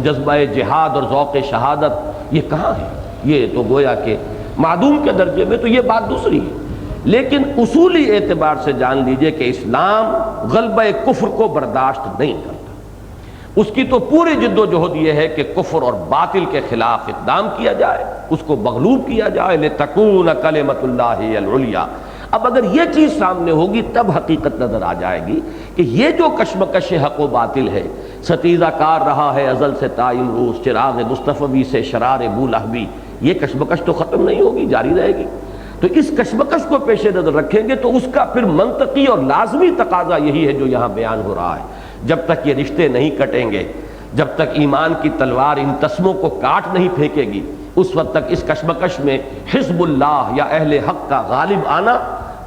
جذبہ جہاد اور ذوق شہادت یہ کہاں ہے؟ یہ تو گویا کہ معدوم کے درجے میں۔ تو یہ بات دوسری ہے لیکن اصولی اعتبار سے جان لیجئے کہ اسلام غلبہ کفر کو برداشت نہیں کرتا. اس کی تو پوری جد و جہد یہ ہے کہ کفر اور باطل کے خلاف اقدام کیا جائے، اس کو مغلوب کیا جائے. لِتَكُونَ كَلِمَةُ اللَّهِ الْعُلْيَا. اب اگر یہ چیز سامنے ہوگی تب حقیقت نظر آ جائے گی کہ یہ جو کشمکش حق و باطل ہے، ستیزہ کار رہا ہے ازل سے تا امروز، چراغ مصطفی سے شرار بولہبی، یہ کشمکش تو ختم نہیں ہوگی، جاری رہے گی. تو اس کشمکش کو پیش نظر رکھیں گے تو اس کا پھر منطقی اور لازمی تقاضا یہی ہے جو یہاں بیان ہو رہا ہے. جب تک یہ رشتے نہیں کٹیں گے، جب تک ایمان کی تلوار ان تسموں کو کاٹ نہیں پھینکے گی، اس وقت تک اس کشمکش میں حزب اللہ یا اہل حق کا غالب آنا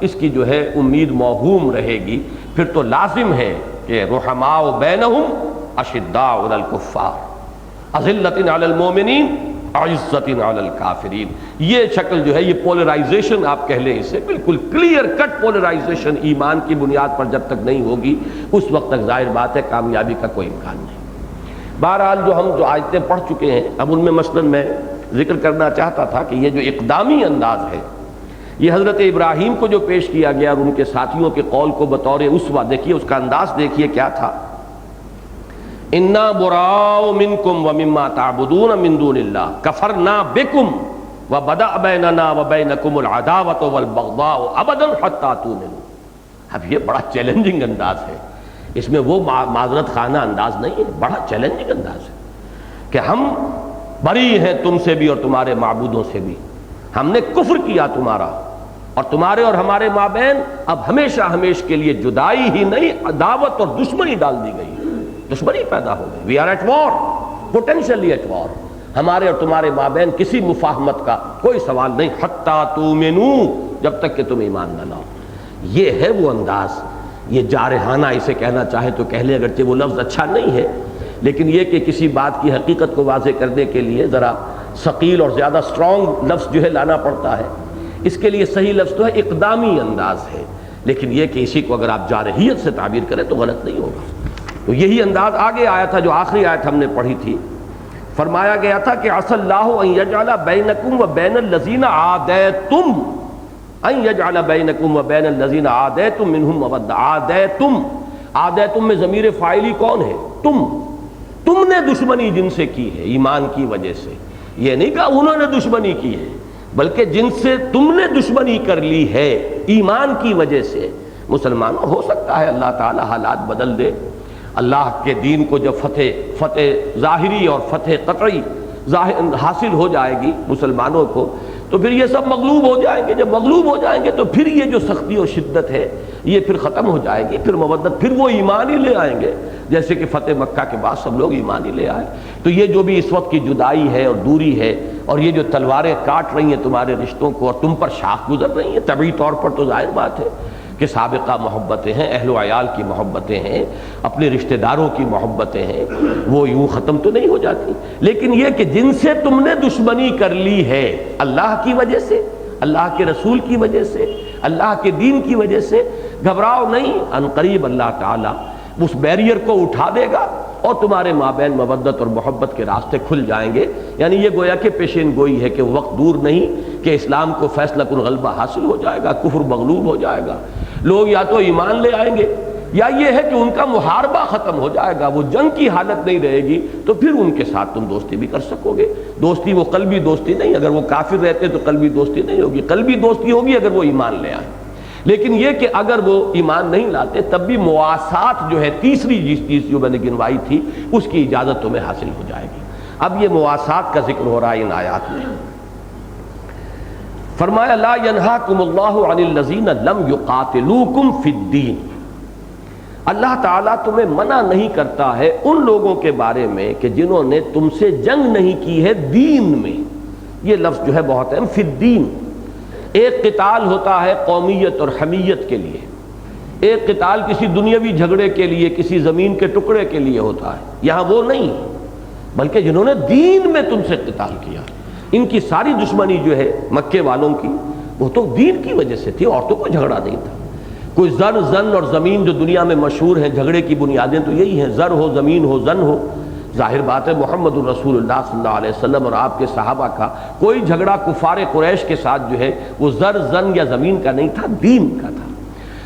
اس کی جو ہے امید موہوم رہے گی. پھر تو لازم ہے کہ رحماء بینہم اشداء علی الکفار اذلۃ علی المؤمنین عزۃ علی الکافرین. یہ شکل جو ہے، یہ پولرائزیشن آپ کہہ لیں اسے، بالکل کلیئر کٹ پولرائزیشن ایمان کی بنیاد پر جب تک نہیں ہوگی اس وقت تک ظاہر بات ہے کامیابی کا کوئی امکان نہیں. بہرحال جو آیتیں پڑھ چکے ہیں، اب ان میں مثلاً میں ذکر کرنا چاہتا تھا کہ یہ جو اقدامی انداز ہے، یہ حضرت ابراہیم کو جو پیش کیا گیا اور ان کے ساتھیوں کے قول کو بطور اسوہ، دیکھیے اس کا انداز دیکھیے کیا تھا. انا براء منکم ومما تعبدون من دون اللہ کفرنا بکم وبدأ بیننا وبینکم العداوۃ والبغضاء ابدا حتی تؤمنوا. اب یہ بڑا چیلنجنگ انداز ہے، اس میں وہ معذرت خانہ انداز نہیں ہے، بڑا چیلنجنگ انداز ہے کہ ہم بری ہیں تم سے بھی اور تمہارے معبودوں سے بھی. ہم نے کفر کیا تمہارا، اور تمہارے اور ہمارے مابین اب ہمیشہ ہمیش کے لیے جدائی ہی نہیں، عداوت اور دشمنی ڈال دی گئی، دشمنی پیدا ہو گئی. We are at war, potentially at war. ہمارے اور تمہارے مابین کسی مفاہمت کا کوئی سوال نہیں، حتی تؤمنوا، جب تک کہ تم ایمان نہ لاؤ. یہ ہے وہ انداز، یہ جارحانہ اسے کہنا چاہے تو کہہ لیں، اگرچہ وہ لفظ اچھا نہیں ہے، لیکن یہ کہ کسی بات کی حقیقت کو واضح کرنے کے لیے ذرا ثقیل اور زیادہ سٹرونگ لفظ جو ہے لانا پڑتا ہے. اس کے لیے صحیح لفظ تو ہے اقدامی انداز ہے، لیکن یہ کہ اسی کو اگر آپ جارحیت سے تعبیر کریں تو غلط نہیں ہوگا. تو یہی انداز آگے آیا تھا جو آخری آیت ہم نے پڑھی تھی. فرمایا گیا تھا کہ عسى اللہ ان یجعل بینکم وبین الذین عادیتم، ان یجعل بینکم وبین الذین عادیتم منہم مودہ. عادیتم، عادیتم میں ضمیر فاعلی کون ہے؟ تم نے دشمنی جن سے کی ہے ایمان کی وجہ سے. یہ نہیں کہا انہوں نے دشمنی کی ہے، بلکہ جن سے تم نے دشمنی کر لی ہے ایمان کی وجہ سے. مسلمانوں، ہو سکتا ہے اللہ تعالی حالات بدل دے، اللہ کے دین کو جب فتح ظاہری اور فتح قطعی حاصل ہو جائے گی مسلمانوں کو تو پھر یہ سب مغلوب ہو جائیں گے. جب مغلوب ہو جائیں گے تو پھر یہ جو سختی اور شدت ہے یہ پھر ختم ہو جائے گی، پھر مودت، پھر وہ ایمان ہی لے آئیں گے، جیسے کہ فتح مکہ کے بعد سب لوگ ایمان ہی لے آئے. تو یہ جو بھی اس وقت کی جدائی ہے اور دوری ہے اور یہ جو تلواریں کاٹ رہی ہیں تمہارے رشتوں کو اور تم پر شاخ گزر رہی ہیں، طبعی طور پر تو ظاہر بات ہے کہ سابقہ محبتیں ہیں، اہل و عیال کی محبتیں ہیں، اپنے رشتہ داروں کی محبتیں ہیں، وہ یوں ختم تو نہیں ہو جاتی. لیکن یہ کہ جن سے تم نے دشمنی کر لی ہے اللہ کی وجہ سے، اللہ کے رسول کی وجہ سے، اللہ کے دین کی وجہ سے، گھبراؤ نہیں، ان قریب اللہ تعالیٰ اس بیریئر کو اٹھا دے گا اور تمہارے مابین مودت اور محبت کے راستے کھل جائیں گے. یعنی یہ گویا کہ پیشین گوئی ہے کہ وقت دور نہیں کہ اسلام کو فیصلہ کن غلبہ حاصل ہو جائے گا، کفر مغلوب ہو جائے گا، لوگ یا تو ایمان لے آئیں گے یا یہ ہے کہ ان کا محاربہ ختم ہو جائے گا، وہ جنگ کی حالت نہیں رہے گی، تو پھر ان کے ساتھ تم دوستی بھی کر سکو گے. دوستی وہ قلبی دوستی نہیں، اگر وہ کافر رہتے تو قلبی دوستی نہیں ہوگی، قلبی دوستی ہوگی اگر وہ ایمان لے آئیں. لیکن یہ کہ اگر وہ ایمان نہیں لاتے تب بھی مواسات جو ہے، تیسری چیز جو میں نے گنوائی تھی، اس کی اجازت تمہیں حاصل ہو جائے گی. اب یہ مواسات کا ذکر ہو رہا ہے ان آیات میں. فرمایا لا ینہاکم اللہ عن الذین لم یقاتلوکم فی الدین. اللہ تعالیٰ تمہیں منع نہیں کرتا ہے ان لوگوں کے بارے میں کہ جنہوں نے تم سے جنگ نہیں کی ہے دین میں. یہ لفظ جو ہے بہت اہم، فی الدین. ایک قتال ہوتا ہے قومیت اور حمیت کے لیے، ایک قتال کسی دنیاوی جھگڑے کے لیے، کسی زمین کے ٹکڑے کے لیے ہوتا ہے. یہاں وہ نہیں، بلکہ جنہوں نے دین میں تم سے قتال کیا. ان کی ساری دشمنی جو ہے مکے والوں کی وہ تو دین کی وجہ سے تھی، اور تو کوئی جھگڑا نہیں تھا. کوئی زن اور زمین جو دنیا میں مشہور ہیں، جھگڑے کی بنیادیں تو یہی ہیں، زر ہو، زمین ہو، زن ہو. ظاہر بات ہے محمد الرسول اللہ صلی اللہ علیہ وسلم اور آپ کے صحابہ کا کوئی جھگڑا کفار قریش کے ساتھ جو ہے وہ زر زن یا زمین کا نہیں تھا، دین کا تھا۔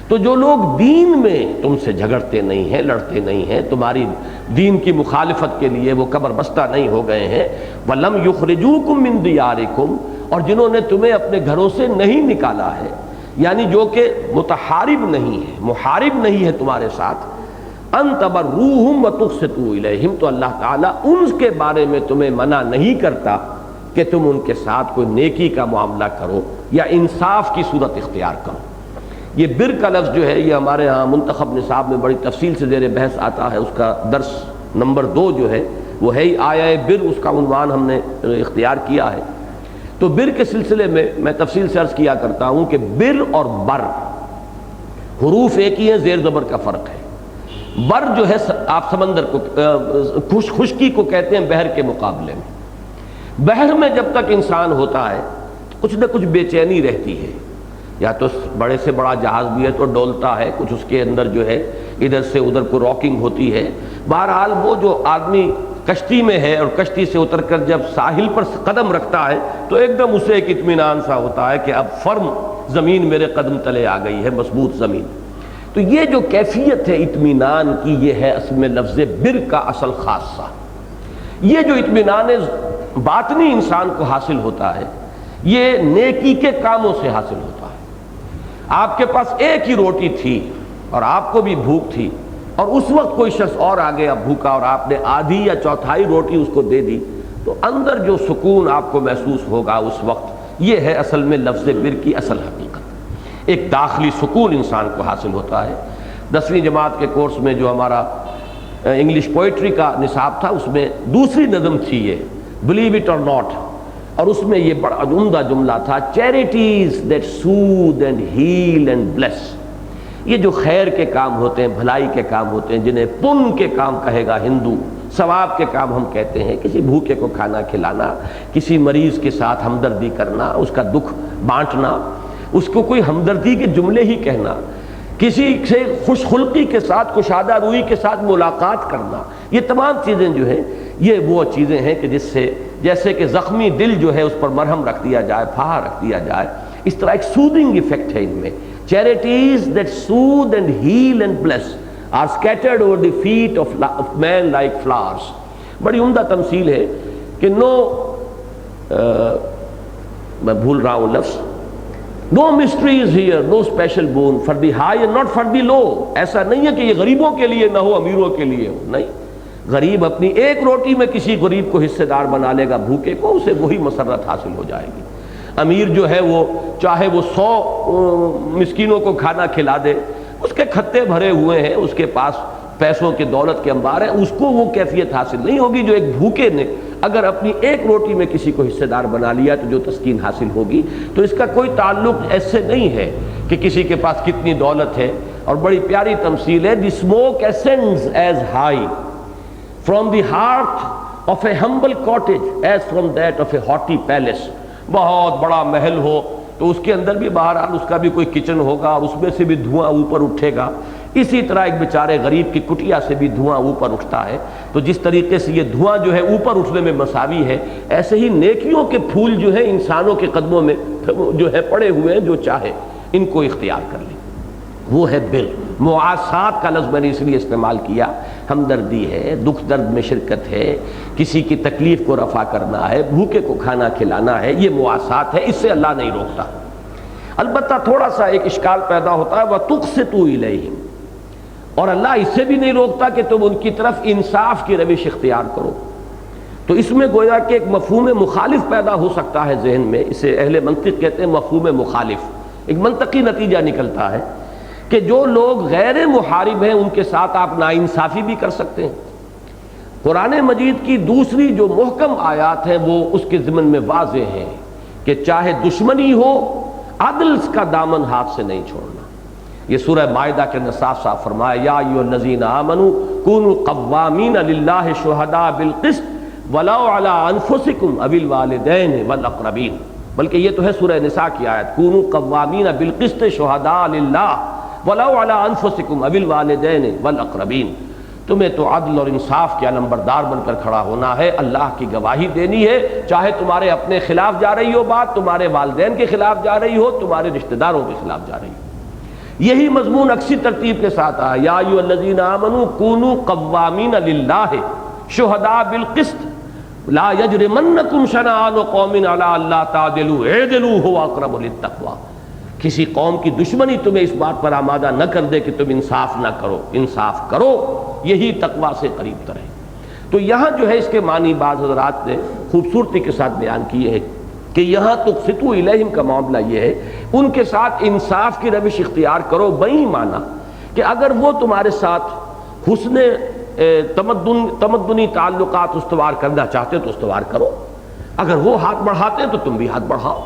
تو جو لوگ دین میں تم سے جھگڑتے نہیں ہیں، لڑتے نہیں ہیں، تمہاری دین کی مخالفت کے لیے وہ قبر بستہ نہیں ہو گئے ہیں، وَلَمْ يُخْرِجُوكُم مِّن دِيَارِكُمْ، اور جنہوں نے تمہیں اپنے گھروں سے نہیں نکالا ہے، یعنی جو کہ متحارب نہیں ہے، محارب نہیں ہے تمہارے ساتھ، ان تبروہم وتقسطوا الیہم، تو اللہ تعالیٰ ان کے بارے میں تمہیں منع نہیں کرتا کہ تم ان کے ساتھ کوئی نیکی کا معاملہ کرو یا انصاف کی صورت اختیار کرو۔ یہ بر کا لفظ جو ہے یہ ہمارے ہاں منتخب نصاب میں بڑی تفصیل سے زیر بحث آتا ہے، اس کا درس نمبر 2 جو ہے وہ ہے آیا بر، اس کا عنوان ہم نے اختیار کیا ہے۔ تو بر کے سلسلے میں تفصیل سے عرض کیا کرتا ہوں کہ بر اور بر حروف ایک ہی ہیں، زیر زبر کا فرق ہے۔ بر جو ہے آپ سمندر کو خشکی کو کہتے ہیں بحر کے مقابلے میں۔ بحر میں جب تک انسان ہوتا ہے کچھ نہ کچھ بے چینی رہتی ہے، یا تو بڑے سے بڑا جہاز بھی ہے تو ڈولتا ہے، کچھ اس کے اندر جو ہے ادھر سے ادھر کو راکنگ ہوتی ہے۔ بہرحال وہ جو آدمی کشتی میں ہے اور کشتی سے اتر کر جب ساحل پر قدم رکھتا ہے تو ایک دم اسے ایک اطمینان سا ہوتا ہے کہ اب فرم زمین میرے قدم تلے آ گئی ہے، مضبوط زمین۔ تو یہ جو کیفیت ہے اطمینان کی، یہ ہے اصل میں لفظ بر کا اصل خاصہ۔ یہ جو اطمینان باطنی انسان کو حاصل ہوتا ہے یہ نیکی کے کاموں سے حاصل ہوتا ہے۔ آپ کے پاس ایک ہی روٹی تھی اور آپ کو بھی بھوک تھی، اور اس وقت کوئی شخص اور آ گیا بھوکا اور آپ نے آدھی یا چوتھائی روٹی اس کو دے دی، تو اندر جو سکون آپ کو محسوس ہوگا اس وقت، یہ ہے اصل میں لفظ بر کی اصل حقیقت۔ ایک داخلی سکون انسان کو حاصل ہوتا ہے۔ 10ویں جماعت کے کورس میں جو ہمارا انگلش پوئٹری کا نصاب تھا اس میں دوسری نظم تھی یہ بلیو اٹ اور ناٹ، اور اس میں یہ بڑا عمدہ جملہ تھا charities that soothe and heal and bliss. یہ جو خیر کے کام ہوتے ہیں، بھلائی کے کام ہوتے ہیں، جنہیں پن کے کام کہے گا ہندو، ثواب کے کام ہم کہتے ہیں، کسی بھوکے کو کھانا کھلانا، کسی مریض کے ساتھ ہمدردی کرنا، اس کا دکھ بانٹنا، اس کو کوئی ہمدردی کے جملے ہی کہنا، کسی سے خوش خلقی کے ساتھ، کشادہ روئی کے ساتھ ملاقات کرنا، یہ تمام چیزیں جو ہیں یہ وہ چیزیں ہیں کہ جس سے جیسے کہ زخمی دل جو ہے اس پر مرہم رکھ دیا جائے، پھاہا رکھ دیا جائے، اس طرح ایک سودنگ ایفیکٹ ہے ان میں۔ Charities that soothe and heal and bless are scattered over the feet of man like flowers۔ بڑی عمدہ تمثیل ہے کہ میں بھول رہا ہوں لفظ، no mystery is here, no special boon for the high and not for the low۔ ایسا نہیں ہے کہ یہ غریبوں کے لیے نہ ہو، امیروں کے لیے ہو، نہیں۔ غریب اپنی ایک روٹی میں کسی غریب کو حصے دار بنا لے گا، بھوکے کو، اسے وہی مسرت حاصل ہو جائے گی۔ امیر جو ہے وہ چاہے وہ 100 مسکینوں کو کھانا کھلا دے، اس کے کھتے بھرے ہوئے ہیں، اس کے پاس پیسوں کے دولت کے انبار ہیں، اس کو وہ کیفیت حاصل نہیں ہوگی جو ایک بھوکے نے اگر اپنی ایک روٹی میں کسی کو حصے دار بنا لیا تو جو تسکین حاصل ہوگی۔ تو اس کا کوئی تعلق ایسے نہیں ہے کہ کسی کے پاس کتنی دولت ہے۔ اور بڑی پیاری تمثیل ہے، دی smoke ascends as high from the heart of a humble cottage as from that of a haughty palace۔ بہت بڑا محل ہو تو اس کے اندر بھی بہرحال اس کا بھی کوئی کچن ہوگا اور اس میں سے بھی دھواں اوپر اٹھے گا، اسی طرح ایک بیچارے غریب کی کٹیا سے بھی دھواں اوپر اٹھتا ہے۔ تو جس طریقے سے یہ دھواں جو ہے اوپر اٹھنے میں مساوی ہے، ایسے ہی نیکیوں کے پھول جو ہیں انسانوں کے قدموں میں جو ہے پڑے ہوئے ہیں، جو چاہے ان کو اختیار کر لیں، وہ ہے بر۔ معاسات کا لفظ میں نے اس لیے استعمال کیا، ہمدردی ہے، دکھ درد میں شرکت ہے، کسی کی تکلیف کو رفع کرنا ہے، بھوکے کو کھانا کھلانا ہے، یہ معاسات ہے، اس سے اللہ نہیں روکتا۔ البتہ تھوڑا سا ایک اشکال پیدا ہوتا ہے، وَتُقْسِطُوا إِلَيْهِمْ، اور اللہ اس سے بھی نہیں روکتا کہ تم ان کی طرف انصاف کی روش اختیار کرو۔ تو اس میں گویا کہ ایک مفہوم مخالف پیدا ہو سکتا ہے ذہن میں، اسے اہل منطق کہتے ہیں مفہوم مخالف۔ ایک منطقی نتیجہ نکلتا ہے کہ جو لوگ غیر محارب ہیں ان کے ساتھ آپ ناانصافی بھی کر سکتے ہیں۔ قرآن مجید کی دوسری جو محکم آیات ہیں وہ اس کے ضمن میں واضح ہیں کہ چاہے دشمنی ہو، عدل کا دامن ہاتھ سے نہیں چھوڑنا۔ یہ سورہ مائدہ کے اندر صاف صاف فرمایا، یا ایھا الذین آمنوا کونوا قوامین للہ شہداء بالقسط ولو علی انفسکم او الوالدین والاقربین۔ بلکہ یہ تو ہے سورہ نساء کی آیت، کونوا قوامین بالقسط شہداء للہ ولو علی انفسکم او الوالدین والاقربین۔ تمہیں تو عدل اور انصاف کے علمبردار بن کر کھڑا ہونا ہے، اللہ کی گواہی دینی ہے، چاہے تمہارے اپنے خلاف جا رہی ہو بات، تمہارے والدین کے خلاف جا رہی ہو، تمہارے رشتہ داروں کے خلاف جا رہی ہو۔ یہی مضمون اکثر ترتیب کے ساتھ آیا، یا ایھا الذین آمنوا کونوا قوامین للہ شہداء بالقسط لا یجرمنکم شنآن قوم علی الا تعدلوا اعدلوا ھو اقرب للتقوی۔ کسی قوم کی دشمنی تمہیں اس بات پر آمادہ نہ کر دے کہ تم انصاف نہ کرو، انصاف کرو، یہی تقوی سے قریب تر ہے۔ تو یہاں جو ہے اس کے معنی بعض حضرات نے خوبصورتی کے ساتھ بیان کیے ہیں کہ یہاں تقسطوا الیہم کا معاملہ یہ ہے، ان کے ساتھ انصاف کی روش اختیار کرو، بئی معنی کہ اگر وہ تمہارے ساتھ حسن تمدنی تعلقات استوار کرنا چاہتے تو استوار کرو، اگر وہ ہاتھ بڑھاتے ہیں تو تم بھی ہاتھ بڑھاؤ۔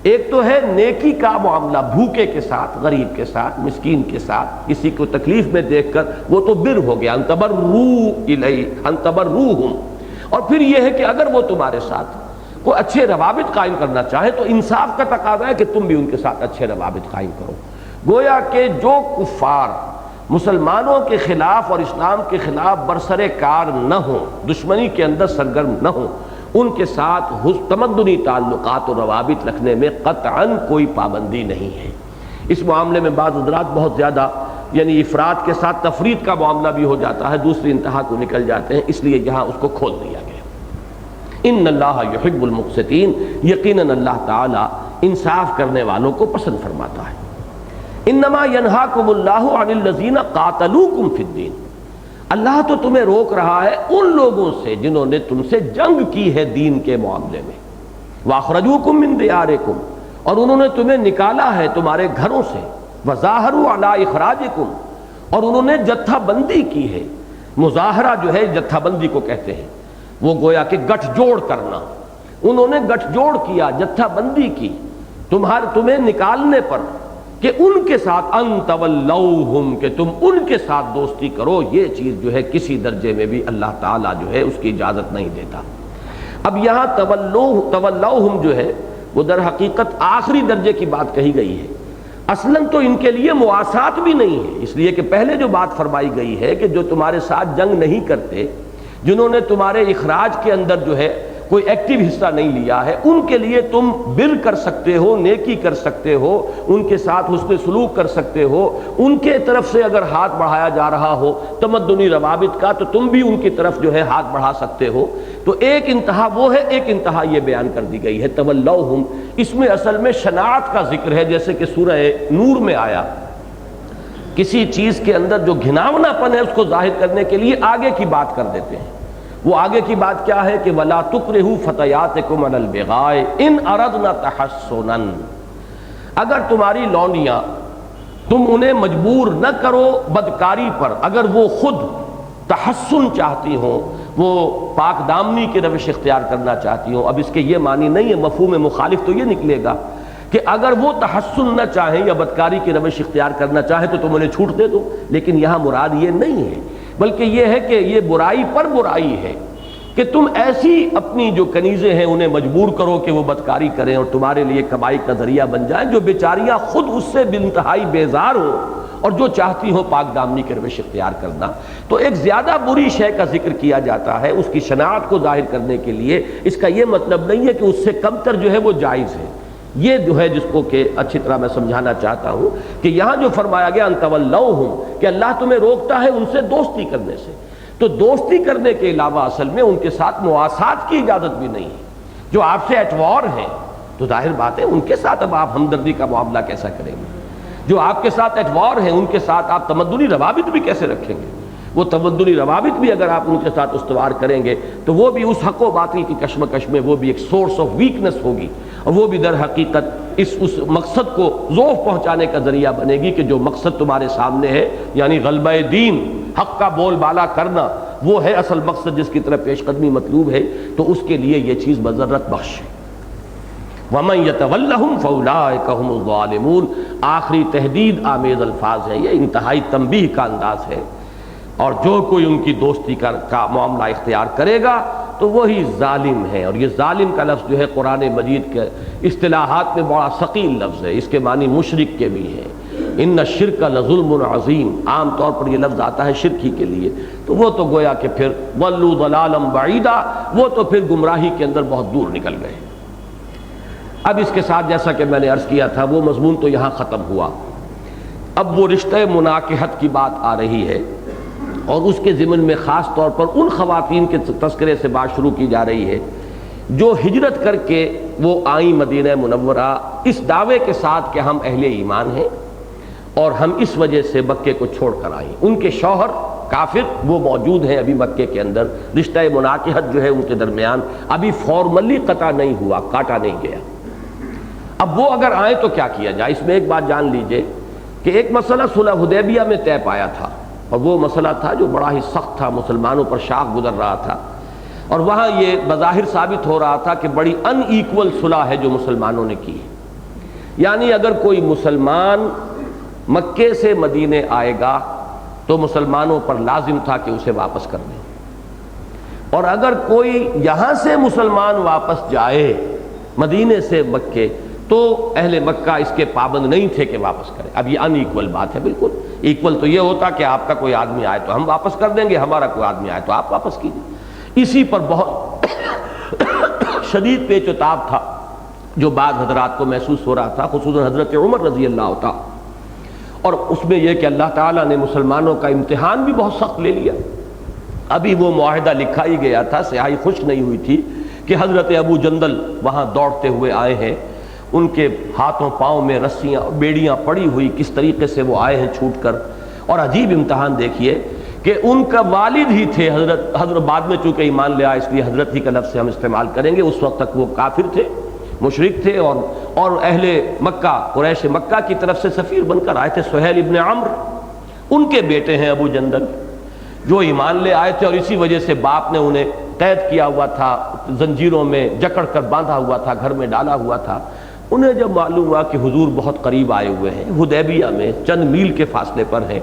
ایک تو ہے نیکی کا معاملہ، بھوکے کے ساتھ، غریب کے ساتھ، مسکین کے ساتھ، کسی کو تکلیف میں دیکھ کر، وہ تو بر ہو گیا، ان تبروہم۔ اور پھر یہ ہے کہ اگر وہ تمہارے ساتھ کوئی اچھے روابط قائم کرنا چاہے تو انصاف کا تقاضا ہے کہ تم بھی ان کے ساتھ اچھے روابط قائم کرو۔ گویا کہ جو کفار مسلمانوں کے خلاف اور اسلام کے خلاف برسر کار نہ ہوں، دشمنی کے اندر سرگرم نہ ہوں، ان کے ساتھ تمدنی تعلقات اور روابط رکھنے میں قطعاً کوئی پابندی نہیں ہے۔ اس معاملے میں بعض حضرات بہت زیادہ یعنی افراد کے ساتھ تفرید کا معاملہ بھی ہو جاتا ہے، دوسری انتہا کو نکل جاتے ہیں، اس لیے یہاں اس کو کھول دیا گیا۔ ان اللہ یحب المقسطین، یقیناً اللہ تعالی انصاف کرنے والوں کو پسند فرماتا ہے۔ انما ینہاکم اللہ عن الذین قاتلوکم فی الدین، اللہ تو تمہیں روک رہا ہے ان لوگوں سے جنہوں نے تم سے جنگ کی ہے دین کے معاملے میں، واخرجوکم من دیارکم، اور انہوں نے تمہیں نکالا ہے تمہارے گھروں سے، وظاہروا علی اخراجکم، اور انہوں نے جتھا بندی کی ہے۔ مظاہرہ جو ہے جتھا بندی کو کہتے ہیں، وہ گویا کہ گٹھ جوڑ کرنا، انہوں نے گٹھ جوڑ کیا، جتھا بندی کی تمہیں نکالنے پر، کہ ان کے ساتھ ان تولوہم، کہ تم ان کے ساتھ دوستی کرو، یہ چیز جو ہے کسی درجے میں بھی اللہ تعالیٰ جو ہے اس کی اجازت نہیں دیتا۔ اب یہاں تولوہم جو ہے وہ در حقیقت آخری درجے کی بات کہی گئی ہے، اصلاً تو ان کے لیے مواسات بھی نہیں ہے، اس لیے کہ پہلے جو بات فرمائی گئی ہے کہ جو تمہارے ساتھ جنگ نہیں کرتے، جنہوں نے تمہارے اخراج کے اندر جو ہے کوئی ایکٹیو حصہ نہیں لیا ہے، ان کے لیے تم بر کر سکتے ہو، نیکی کر سکتے ہو، ان کے ساتھ حسن سلوک کر سکتے ہو، ان کے طرف سے اگر ہاتھ بڑھایا جا رہا ہو تمدنی روابط کا تو تم بھی ان کی طرف جو ہے ہاتھ بڑھا سکتے ہو۔ تو ایک انتہا وہ ہے، ایک انتہا یہ بیان کر دی گئی ہے تولوہم، اس میں اصل میں شناعت کا ذکر ہے، جیسے کہ سورہ نور میں آیا، کسی چیز کے اندر جو گھناونا پن ہے اس کو ظاہر کرنے کے لیے آگے کی بات کر دیتے ہیں۔ وہ آگے کی بات کیا ہے کہ وَلَا تُكْرِهُ فَتَيَاتِكُمْ عَلَى الْبِغَاءِ إِنْ أَرَدْنَا تَحَسُّنًا، اگر تمہاری لونڈیاں تم انہیں مجبور نہ کرو بدکاری پر، اگر وہ خود تحسن چاہتی ہوں، وہ پاک دامنی کی روش اختیار کرنا چاہتی ہوں۔ اب اس کے یہ معنی نہیں ہے، مفہوم مخالف تو یہ نکلے گا کہ اگر وہ تحسن نہ چاہیں یا بدکاری کی روش اختیار کرنا چاہیں تو تم انہیں چھوٹ دے دو، لیکن یہاں مراد یہ نہیں ہے، بلکہ یہ ہے کہ یہ برائی پر برائی ہے کہ تم ایسی اپنی جو کنیزیں ہیں انہیں مجبور کرو کہ وہ بدکاری کریں اور تمہارے لیے کمائی کا ذریعہ بن جائیں، جو بیچاریاں خود اس سے بانتہائی بیزار ہوں اور جو چاہتی ہوں پاک دامنی کے روش اختیار کرنا۔ تو ایک زیادہ بری شے کا ذکر کیا جاتا ہے اس کی شناعت کو ظاہر کرنے کے لیے، اس کا یہ مطلب نہیں ہے کہ اس سے کم تر جو ہے وہ جائز ہے۔ یہ جو ہے جس کو کہ اچھی طرح میں سمجھانا چاہتا ہوں کہ یہاں جو فرمایا گیا ان تولوہم، کہ اللہ تمہیں روکتا ہے ان سے دوستی کرنے سے، تو دوستی کرنے کے علاوہ اصل میں ان کے ساتھ مواسات کی اجازت بھی نہیں ہے۔ جو آپ سے ایٹ وار ہیں تو ظاہر بات ہے ان کے ساتھ اب آپ ہمدردی کا معاملہ کیسا کریں گے؟ جو آپ کے ساتھ ایٹ وار ہیں ان کے ساتھ آپ تمدنی روابط بھی کیسے رکھیں گے؟ وہ تمدنی روابط بھی اگر آپ ان کے ساتھ استوار کریں گے تو وہ بھی اس حق و باطل کی کشمکش میں وہ بھی ایک سورس آف ویکنس ہوگی، اور وہ بھی در حقیقت اس مقصد کو ذوف پہنچانے کا ذریعہ بنے گی کہ جو مقصد تمہارے سامنے ہے، یعنی غلبہ دین، حق کا بول بالا کرنا، وہ ہے اصل مقصد جس کی طرف پیش قدمی مطلوب ہے، تو اس کے لیے یہ چیز مضرت بخش ہے۔ وَمَن يَتَوَلَّهُمْ فَأُولَٰئِكَ هُمُ الظَّالِمُونَ، آخری تہدید آمیز الفاظ ہیں، یہ انتہائی تنبیہ کا انداز ہے، اور جو کوئی ان کی دوستی کا معاملہ اختیار کرے گا تو وہی ظالم ہے۔ اور یہ ظالم کا لفظ جو ہے قرآن مجید کے اصطلاحات میں بڑا ثقیل لفظ ہے، اس کے معنی مشرک کے بھی ہیں، ان الشرک لظلم عظیم، عام طور پر یہ لفظ آتا ہے شرک ہی کے لیے، تو وہ تو گویا کہ پھر ضلوا ضلالا بعیدا، وہ تو پھر گمراہی کے اندر بہت دور نکل گئے۔ اب اس کے ساتھ جیسا کہ میں نے عرض کیا تھا وہ مضمون تو یہاں ختم ہوا، اب وہ رشتہ مناکحت کی بات آ رہی ہے، اور اس کے ضمن میں خاص طور پر ان خواتین کے تذکرے سے بات شروع کی جا رہی ہے جو ہجرت کر کے وہ آئیں مدینہ منورہ اس دعوے کے ساتھ کہ ہم اہل ایمان ہیں اور ہم اس وجہ سے مکے کو چھوڑ کر آئیں۔ ان کے شوہر کافر وہ موجود ہیں ابھی مکے کے اندر، رشتہ مناکحت جو ہے ان کے درمیان ابھی فارملی قطع نہیں ہوا، کاٹا نہیں گیا۔ اب وہ اگر آئیں تو کیا کیا جائے؟ اس میں ایک بات جان لیجئے کہ ایک مسئلہ صلح حدیبیہ میں طے پایا تھا، اور وہ مسئلہ تھا جو بڑا ہی سخت تھا، مسلمانوں پر شاق گزر رہا تھا، اور وہاں یہ بظاہر ثابت ہو رہا تھا کہ بڑی ان ایکول صلح ہے جو مسلمانوں نے کی ہے۔ یعنی اگر کوئی مسلمان مکے سے مدینے آئے گا تو مسلمانوں پر لازم تھا کہ اسے واپس کر دیں، اور اگر کوئی یہاں سے مسلمان واپس جائے مدینے سے مکے تو اہل مکہ اس کے پابند نہیں تھے کہ واپس کریں۔ اب یہ ان ایکول بات ہے، بالکل ایکول تو یہ ہوتا کہ آپ کا کوئی آدمی آئے تو ہم واپس کر دیں گے، ہمارا کوئی آدمی آئے تو آپ واپس کیجیے۔ اسی پر بہت شدید پیچ و تاب تھا جو بعض حضرات کو محسوس ہو رہا تھا، خصوصاً حضرت عمر رضی اللہ تعالی، اور اس میں یہ کہ اللہ تعالیٰ نے مسلمانوں کا امتحان بھی بہت سخت لے لیا۔ ابھی وہ معاہدہ لکھا ہی گیا تھا، سیاہی خشک نہیں ہوئی تھی کہ حضرت ابو جندل وہاں دوڑتے ہوئے آئے ہیں، ان کے ہاتھوں پاؤں میں رسیاں بیڑیاں پڑی ہوئی، کس طریقے سے وہ آئے ہیں چھوٹ کر۔ اور عجیب امتحان دیکھیے کہ ان کا والد ہی تھے حضرت بعد میں چونکہ ایمان لے آئے اس لیے حضرت ہی کا لفظ ہم استعمال کریں گے، اس وقت تک وہ کافر تھے، مشرک تھے، اور اہل مکہ قریش مکہ کی طرف سے سفیر بن کر آئے تھے سہیل ابن عمرو، ان کے بیٹے ہیں ابو جندل جو ایمان لے آئے تھے، اور اسی وجہ سے باپ نے انہیں قید کیا ہوا تھا، زنجیروں میں جکڑ کر باندھا ہوا تھا، گھر میں ڈالا ہوا تھا۔ انہیں جب معلوم ہوا کہ حضور بہت قریب آئے ہوئے ہیں، حدیبیہ میں چند میل کے فاصلے پر ہیں،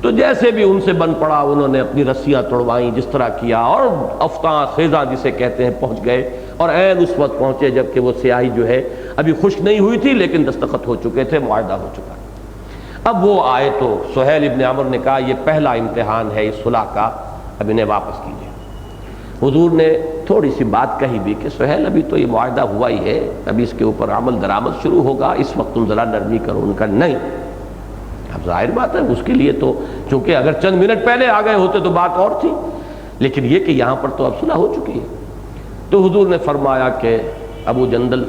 تو جیسے بھی ان سے بن پڑا انہوں نے اپنی رسیاں توڑوائیں، جس طرح کیا، اور افطاں خیزاں جسے کہتے ہیں پہنچ گئے، اور عین اس وقت پہنچے جب کہ وہ سیاہی جو ہے ابھی خشک نہیں ہوئی تھی لیکن دستخط ہو چکے تھے، معاہدہ ہو چکا۔ اب وہ آئے تو سہیل ابن عمر نے کہا یہ پہلا امتحان ہے اس صلح کا، اب انہیں واپس کیجیے۔ حضور نے تھوڑی سی بات کہی بھی کہ سہیل ابھی تو یہ معاہدہ ہوا ہی ہے، ابھی اس کے اوپر عمل درآمد شروع ہوگا، اس وقت تم ذرا نرمی کرو۔ ان کا نہیں، اب ظاہر بات ہے اس کے لیے تو چونکہ اگر چند منٹ پہلے آ گئے ہوتے تو بات اور تھی، لیکن یہ کہ یہاں پر تو اب صلح ہو چکی ہے۔ تو حضور نے فرمایا کہ ابو جندل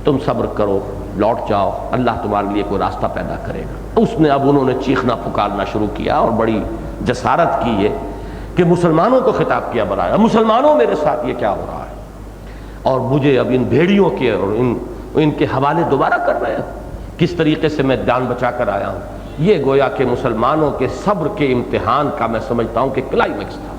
تم صبر کرو، لوٹ جاؤ، اللہ تمہارے لیے کوئی راستہ پیدا کرے گا۔ اس نے اب انہوں نے چیخنا پکارنا شروع کیا اور بڑی جسارت کی ہے کہ مسلمانوں کو خطاب کیا برایا، مسلمانوں میرے ساتھ یہ کیا ہو رہا ہے، اور مجھے اب ان بھیڑیوں کے اور ان کے حوالے دوبارہ کر رہے ہیں، کس طریقے سے میں جان بچا کر آیا ہوں۔ یہ گویا کہ مسلمانوں کے صبر کے امتحان کا میں سمجھتا ہوں کہ کلائمیکس تھا،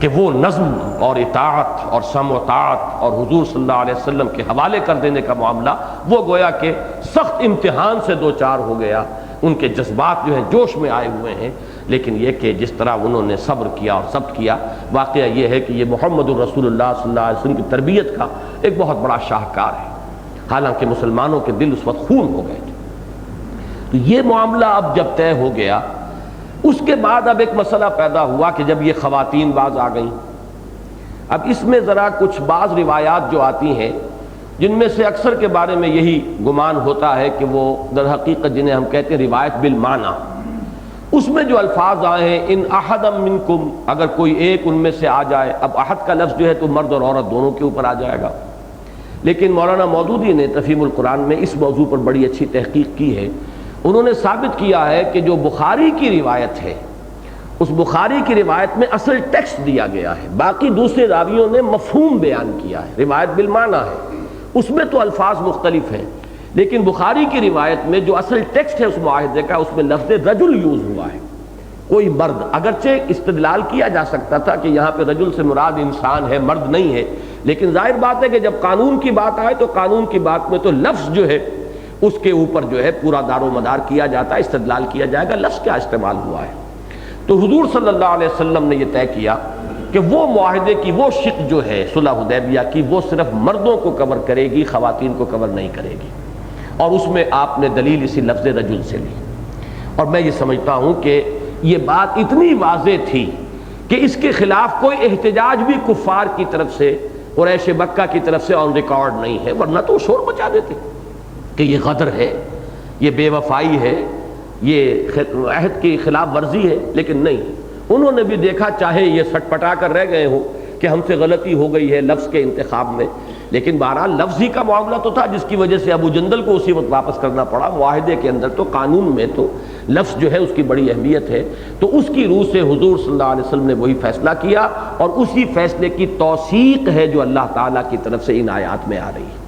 کہ وہ نظم اور اطاعت اور سمع و طاعت اور حضور صلی اللہ علیہ وسلم کے حوالے کر دینے کا معاملہ وہ گویا کہ سخت امتحان سے دو چار ہو گیا۔ ان کے جذبات جو ہیں جوش میں آئے ہوئے ہیں، لیکن یہ کہ جس طرح انہوں نے صبر کیا اور ثبت کیا، واقعہ یہ ہے کہ یہ محمد الرسول اللہ صلی اللہ علیہ وسلم کی تربیت کا ایک بہت بڑا شاہکار ہے، حالانکہ مسلمانوں کے دل اس وقت خون ہو گئے تھے۔ تو یہ معاملہ اب جب طے ہو گیا، اس کے بعد اب ایک مسئلہ پیدا ہوا کہ جب یہ خواتین باز آ گئیں، اب اس میں ذرا کچھ بعض روایات جو آتی ہیں جن میں سے اکثر کے بارے میں یہی گمان ہوتا ہے کہ وہ در حقیقت جنہیں ہم کہتے ہیں روایت بالمعنی، اس میں جو الفاظ آئے ہیں ان احد منکم، اگر کوئی ایک ان میں سے آ جائے، اب احد کا لفظ جو ہے تو مرد اور عورت دونوں کے اوپر آ جائے گا، لیکن مولانا مودودی نے تفہیم القرآن میں اس موضوع پر بڑی اچھی تحقیق کی ہے۔ انہوں نے ثابت کیا ہے کہ جو بخاری کی روایت ہے، اس بخاری کی روایت میں اصل ٹیکسٹ دیا گیا ہے، باقی دوسرے راویوں نے مفہوم بیان کیا ہے، روایت بالمعنی ہے، اس میں تو الفاظ مختلف ہیں، لیکن بخاری کی روایت میں جو اصل ٹیکسٹ ہے اس معاہدے کا، اس میں لفظ رجل یوز ہوا ہے، کوئی مرد۔ اگرچہ استدلال کیا جا سکتا تھا کہ یہاں پہ رجل سے مراد انسان ہے، مرد نہیں ہے، لیکن ظاہر بات ہے کہ جب قانون کی بات آئے تو قانون کی بات میں تو لفظ جو ہے اس کے اوپر جو ہے پورا دار و مدار کیا جاتا ہے، استدلال کیا جائے گا لفظ کیا استعمال ہوا ہے۔ تو حضور صلی اللہ علیہ وسلم نے یہ طے کیا کہ وہ معاہدے کی وہ شق جو ہے صلح حدیبیہ کی، وہ صرف مردوں کو کور کرے گی، خواتین کو کور نہیں کرے گی، اور اس میں آپ نے دلیل اسی لفظ رجل سے لی۔ اور میں یہ سمجھتا ہوں کہ یہ بات اتنی واضح تھی کہ اس کے خلاف کوئی احتجاج بھی کفار کی طرف سے، قریش مکہ کی طرف سے آن ریکارڈ نہیں ہے، ورنہ تو شور مچا دیتے کہ یہ غدر ہے، یہ بے وفائی ہے، یہ عہد کی خلاف ورزی ہے. لیکن نہیں، انہوں نے بھی دیکھا، چاہے یہ سٹ پٹا کر رہ گئے ہوں کہ ہم سے غلطی ہو گئی ہے لفظ کے انتخاب میں، لیکن بہرحال لفظ ہی کا معاملہ تو تھا جس کی وجہ سے ابو جندل کو اسی وقت واپس کرنا پڑا. معاہدے کے اندر تو، قانون میں تو لفظ جو ہے اس کی بڑی اہمیت ہے. تو اس کی روح سے حضور صلی اللہ علیہ وسلم نے وہی فیصلہ کیا، اور اسی فیصلے کی توثیق ہے جو اللہ تعالیٰ کی طرف سے ان آیات میں آ رہی ہے.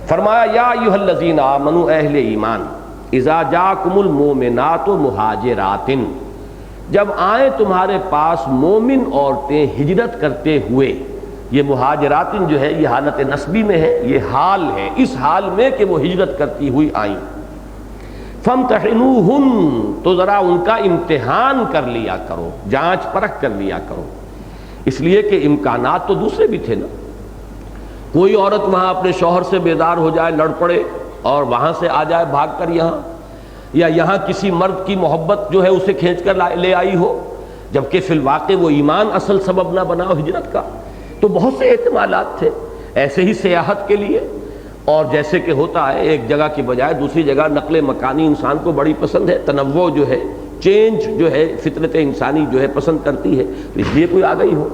فرمایا یا ایھا الذین آمنوا، اہل ایمان، اذا جاءکم المؤمنات مہاجرات، جب آئیں تمہارے پاس مومن عورتیں ہجرت کرتے ہوئے. یہ مہاجرات جو ہے یہ حالت نسبی میں ہے، یہ حال ہے، اس حال میں کہ وہ ہجرت کرتی ہوئی آئیں. فامتحنوہن، تو ذرا ان کا امتحان کر لیا کرو، جانچ پرکھ کر لیا کرو، اس لیے کہ امکانات تو دوسرے بھی تھے نا. کوئی عورت وہاں اپنے شوہر سے بیدار ہو جائے، لڑ پڑے اور وہاں سے آ جائے بھاگ کر یہاں، یا یہاں کسی مرد کی محبت جو ہے اسے کھینچ کر لے آئی ہو، جبکہ فی الواقع وہ ایمان اصل سبب نہ بنا ہو ہجرت کا. تو بہت سے احتمالات تھے. ایسے ہی سیاحت کے لیے، اور جیسے کہ ہوتا ہے ایک جگہ کی بجائے دوسری جگہ نقل مکانی انسان کو بڑی پسند ہے، تنوع جو ہے، چینج جو ہے، فطرت انسانی جو ہے پسند کرتی ہے، تو اس لیے کوئی آ گئی ہو.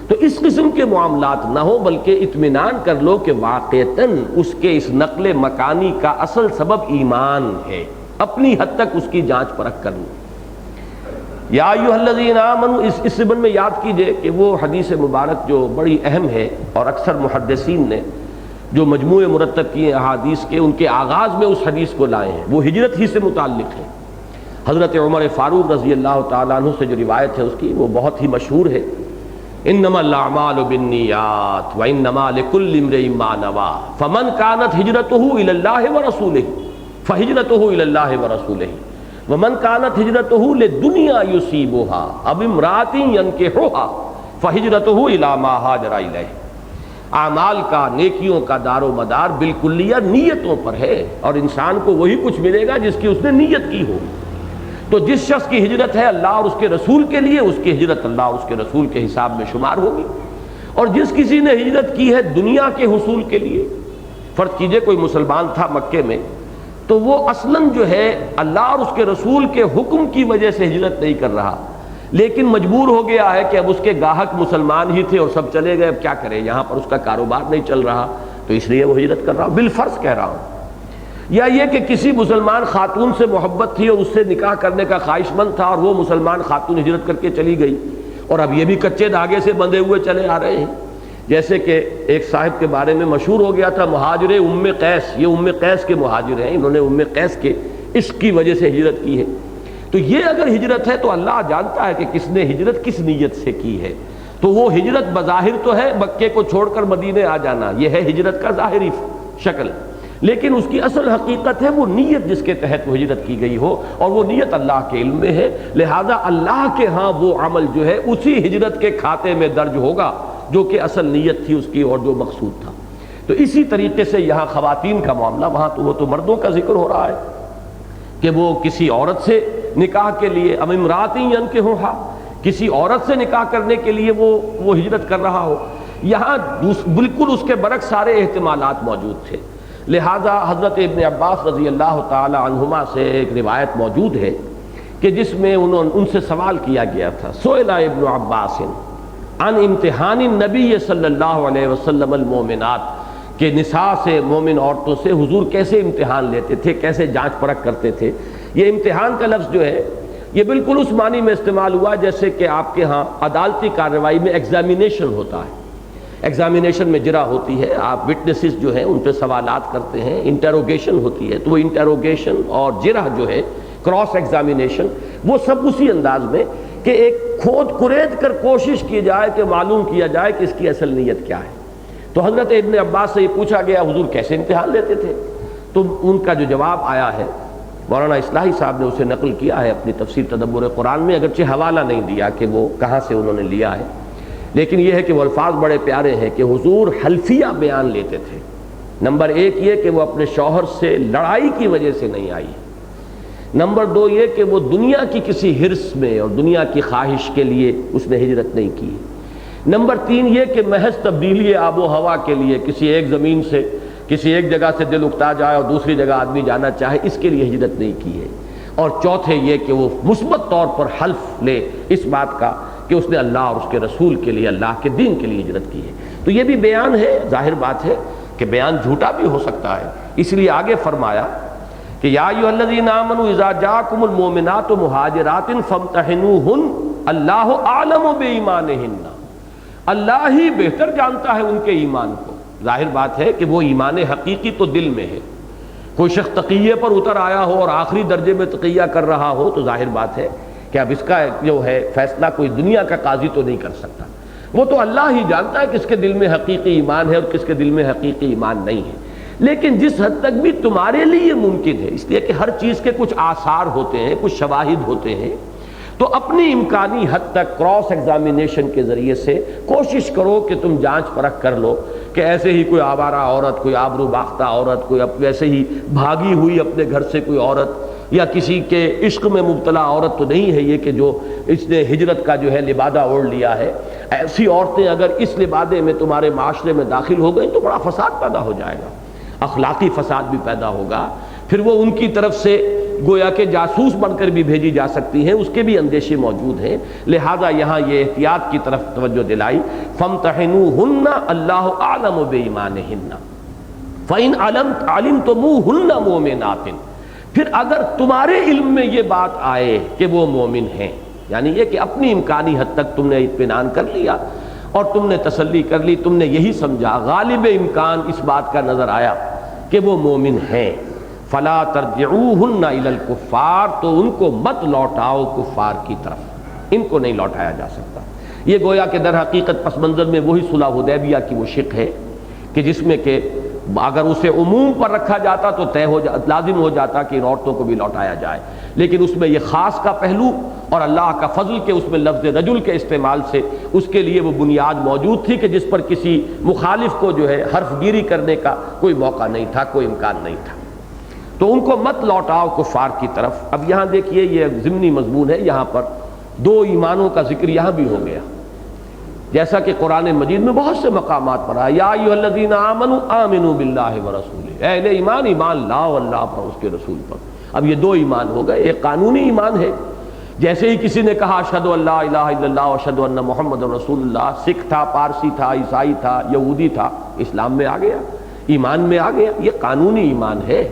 تو اس قسم کے معاملات نہ ہو، بلکہ اطمینان کر لو کہ واقعتاً اس کے اس نقل مکانی کا اصل سبب ایمان ہے. اپنی حد تک اس کی جانچ پرکھ کر لو. یا ایھا الذین آمنوا، اس ضمن میں یاد کیجئے کہ وہ حدیث مبارک جو بڑی اہم ہے، اور اکثر محدثین نے جو مجموعے مرتب کیے احادیث کے، ان کے آغاز میں اس حدیث کو لائے ہیں، وہ ہجرت ہی سے متعلق ہے. حضرت عمر فاروق رضی اللہ تعالیٰ عنہ سے جو روایت ہے اس کی، وہ بہت ہی مشہور ہے. انما الاعمال بالنیات وانما لکل امرئ ما نوى فمن كانت هجرته الى الله ورسوله فهجرته الى الله ورسوله ومن كانت هجرته للدنيا يصيبها او امرأة ينكحها فهجرته الى ما هاجر اليه. اعمال کا، نیکیوں کا دار و مدار بالکلیہ نیتوں پر ہے، اور انسان کو وہی کچھ ملے گا جس کی اس نے نیت کی ہو. تو جس شخص کی ہجرت ہے اللہ اور اس کے رسول کے لیے، اس کی ہجرت اللہ اور اس کے رسول کے حساب میں شمار ہوگی. اور جس کسی نے ہجرت کی ہے دنیا کے حصول کے لیے، فرض کیجئے کوئی مسلمان تھا مکے میں، تو وہ اصلاً جو ہے اللہ اور اس کے رسول کے حکم کی وجہ سے ہجرت نہیں کر رہا، لیکن مجبور ہو گیا ہے کہ اب اس کے گاہک مسلمان ہی تھے اور سب چلے گئے، اب کیا کرے، یہاں پر اس کا کاروبار نہیں چل رہا، تو اس لیے وہ ہجرت کر رہا ہوں، بالفرض کہہ رہا ہوں. یا یہ کہ کسی مسلمان خاتون سے محبت تھی اور اس سے نکاح کرنے کا خواہش مند تھا، اور وہ مسلمان خاتون ہجرت کر کے چلی گئی، اور اب یہ بھی کچے دھاگے سے بندھے ہوئے چلے آ رہے ہیں. جیسے کہ ایک صاحب کے بارے میں مشہور ہو گیا تھا، مہاجر ام قیس، یہ ام قیس کے مہاجر ہیں، انہوں نے ام قیس کے عشق کی وجہ سے ہجرت کی ہے. تو یہ اگر ہجرت ہے تو اللہ جانتا ہے کہ کس نے ہجرت کس نیت سے کی ہے. تو وہ ہجرت بظاہر تو ہے مکے کو چھوڑ کر مدینے آ جانا، یہ ہے ہجرت کا ظاہری شکل، لیکن اس کی اصل حقیقت ہے وہ نیت جس کے تحت وہ ہجرت کی گئی ہو، اور وہ نیت اللہ کے علم میں ہے. لہذا اللہ کے ہاں وہ عمل جو ہے اسی ہجرت کے کھاتے میں درج ہوگا جو کہ اصل نیت تھی اس کی اور جو مقصود تھا. تو اسی طریقے سے یہاں خواتین کا معاملہ، وہاں تو وہ تو مردوں کا ذکر ہو رہا ہے کہ وہ کسی عورت سے نکاح کے لیے، ام امرأۃ ینکحھا، کسی عورت سے نکاح کرنے کے لیے وہ ہجرت کر رہا ہو. یہاں بالکل اس کے برعکس سارے احتمالات موجود تھے. لہذا حضرت ابن عباس رضی اللہ تعالی عنہما سے ایک روایت موجود ہے کہ جس میں ان سے سوال کیا گیا تھا، سئل ابن عباس عن امتحان النبی صلی اللہ علیہ وسلم المومنات، کہ نساء سے، مومن عورتوں سے حضور کیسے امتحان لیتے تھے، کیسے جانچ پرکھ کرتے تھے. یہ امتحان کا لفظ جو ہے یہ بالکل اس معنی میں استعمال ہوا جیسے کہ آپ کے ہاں عدالتی کارروائی میں ایگزامینیشن ہوتا ہے. ایگزامینیشن میں جرا ہوتی ہے، آپ وٹنسز جو ہیں ان پہ سوالات کرتے ہیں، انٹروگیشن ہوتی ہے، تو وہ انٹروگیشن اور جرح جو ہے، کراس ایگزامینیشن، وہ سب اسی انداز میں کہ ایک کھود کرید کر کوشش کی جائے کہ معلوم کیا جائے کہ اس کی اصل نیت کیا ہے. تو حضرت ابن عباس سے یہ پوچھا گیا حضور کیسے امتحان لیتے تھے، تو ان کا جو جواب آیا ہے مولانا اصلاحی صاحب نے اسے نقل کیا ہے اپنی تفسیر تدبر قرآن میں، اگرچہ حوالہ نہیں دیا کہ وہ کہاں سے انہوں نے لیا ہے، لیکن یہ ہے کہ وہ الفاظ بڑے پیارے ہیں کہ حضور حلفیہ بیان لیتے تھے. نمبر ایک یہ کہ وہ اپنے شوہر سے لڑائی کی وجہ سے نہیں آئی، نمبر 2 یہ کہ وہ دنیا کی کسی حرص میں اور دنیا کی خواہش کے لیے اس نے ہجرت نہیں کی. نمبر 3 یہ کہ محض تبدیلی آب و ہوا کے لیے کسی ایک زمین سے کسی ایک جگہ سے دل اکتا جائے اور دوسری جگہ آدمی جانا چاہے، اس کے لیے ہجرت نہیں کی ہے. اور چوتھے یہ کہ وہ مثبت طور پر حلف لے اس بات کا کہ اس نے اللہ اور اس کے رسول کے لیے، اللہ کے دین کے لیے ہجرت کی ہے. تو یہ بھی بیان ہے، ظاہر بات ہے کہ بیان جھوٹا بھی ہو سکتا ہے. اس لیے آگے فرمایا کہ یا ایھا الذین آمنوا اذا جاءکم المؤمنات مہاجرات فامتحنوہن اللہ اعلم بایمانہن. اللہ ہی بہتر جانتا ہے ان کے ایمان کو. ظاہر بات ہے کہ وہ ایمان حقیقی تو دل میں ہے. کوئی شخص تقیے پر اتر آیا ہو اور آخری درجے میں تقیہ کر رہا ہو تو ظاہر بات ہے کہ اب اس کا جو ہے فیصلہ کوئی دنیا کا قاضی تو نہیں کر سکتا. وہ تو اللہ ہی جانتا ہے کس کے دل میں حقیقی ایمان ہے اور کس کے دل میں حقیقی ایمان نہیں ہے. لیکن جس حد تک بھی تمہارے لیے یہ ممکن ہے، اس لیے کہ ہر چیز کے کچھ آثار ہوتے ہیں، کچھ شواہد ہوتے ہیں، تو اپنی امکانی حد تک کراس ایگزامینیشن کے ذریعے سے کوشش کرو کہ تم جانچ پرکھ کر لو کہ ایسے ہی کوئی آوارہ عورت، کوئی آبرو باختہ عورت، کوئی ویسے ہی بھاگی ہوئی اپنے گھر سے کوئی عورت یا کسی کے عشق میں مبتلا عورت تو نہیں ہے یہ کہ جو اس نے ہجرت کا جو ہے لبادہ اوڑھ لیا ہے. ایسی عورتیں اگر اس لبادے میں تمہارے معاشرے میں داخل ہو گئیں تو بڑا فساد پیدا ہو جائے گا، اخلاقی فساد بھی پیدا ہوگا. پھر وہ ان کی طرف سے گویا کہ جاسوس بن کر بھی بھیجی جا سکتی ہیں، اس کے بھی اندیشے موجود ہیں. لہذا یہاں یہ احتیاط کی طرف توجہ دلائی. فامتحنوہن اللہ اعلم بایمانہن فإن علمتموہن مؤمنات. پھر اگر تمہارے علم میں یہ بات آئے کہ وہ مومن ہیں، یعنی یہ کہ اپنی امکانی حد تک تم نے اطمینان کر لیا اور تم نے تسلی کر لی، تم نے یہی سمجھا، غالب امکان اس بات کا نظر آیا کہ وہ مومن ہیں، فلا ترجعوہن الی الکفار، تو ان کو مت لوٹاؤ کفار کی طرف، ان کو نہیں لوٹایا جا سکتا. یہ گویا کہ در حقیقت پس منظر میں وہی صلح حدیبیہ کی وہ شق ہے کہ جس میں کہ اگر اسے عموم پر رکھا جاتا تو لازم ہو جاتا کہ ان عورتوں کو بھی لوٹایا جائے، لیکن اس میں یہ خاص کا پہلو اور اللہ کا فضل کے اس میں لفظ رجل کے استعمال سے اس کے لیے وہ بنیاد موجود تھی کہ جس پر کسی مخالف کو جو ہے حرف گیری کرنے کا کوئی موقع نہیں تھا، کوئی امکان نہیں تھا. تو ان کو مت لوٹاؤ کفار کی طرف. اب یہاں دیکھیے یہ ضمنی مضمون ہے، یہاں پر 2 ایمانوں کا ذکر یہاں بھی ہو گیا، جیسا کہ قرآن مجید میں بہت سے مقامات پر آیا. یا ایھا الذین آمنوا آمنوا باللہ ورسولہ، اے اہل ایمان ایمان لاؤ اللہ پر، اس کے رسول پر. اب یہ 2 ایمان ہو گئے. ایک قانونی ایمان ہے، جیسے ہی کسی نے کہا اشہد ان لا الہ الا اللہ واشہد ان محمد رسول اللہ، سکھ تھا، پارسی تھا، عیسائی تھا، یہودی تھا، اسلام میں آ گیا، ایمان میں آ گیا. یہ قانونی ایمان ہے.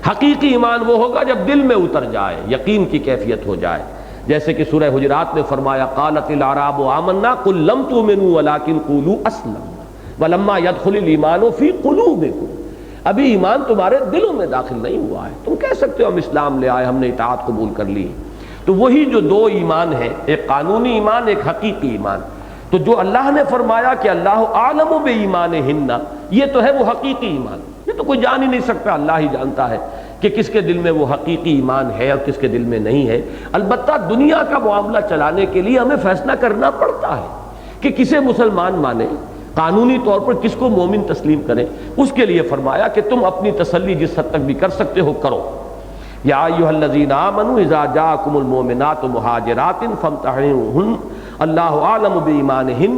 حقیقی ایمان وہ ہوگا جب دل میں اتر جائے، یقین کی کیفیت ہو جائے. جیسے کہ سورہ حجرات میں فرمایا قالت الاعراب آمنا قل لم تؤمنوا ولکن قولوا اسلمنا ولما يدخل الايمان في قلوبكم. ابھی ایمان تمہارے دلوں میں داخل نہیں ہوا ہے، تم کہہ سکتے ہو ہم اسلام لے آئے، ہم نے اطاعت قبول کر لی. تو وہی جو 2 ایمان ہیں، ایک قانونی ایمان، ایک حقیقی ایمان. تو جو اللہ نے فرمایا کہ اللہ اعلم بایمانہن، یہ تو ہے وہ حقیقی ایمان. یہ تو کوئی جان ہی نہیں سکتا، اللہ ہی جانتا ہے کہ کس کے دل میں وہ حقیقی ایمان ہے اور کس کے دل میں نہیں ہے. البتہ دنیا کا معاملہ چلانے کے لیے ہمیں فیصلہ کرنا پڑتا ہے کہ کسے مسلمان مانے، قانونی طور پر کس کو مومن تسلیم کریں. اس کے لیے فرمایا کہ تم اپنی تسلی جس حد تک بھی کر سکتے ہو کرو. یا ایھا الذین آمنوا اذا جاءکم المؤمنات مہاجرات فامتحنوہن اللہ اعلم بایمانہن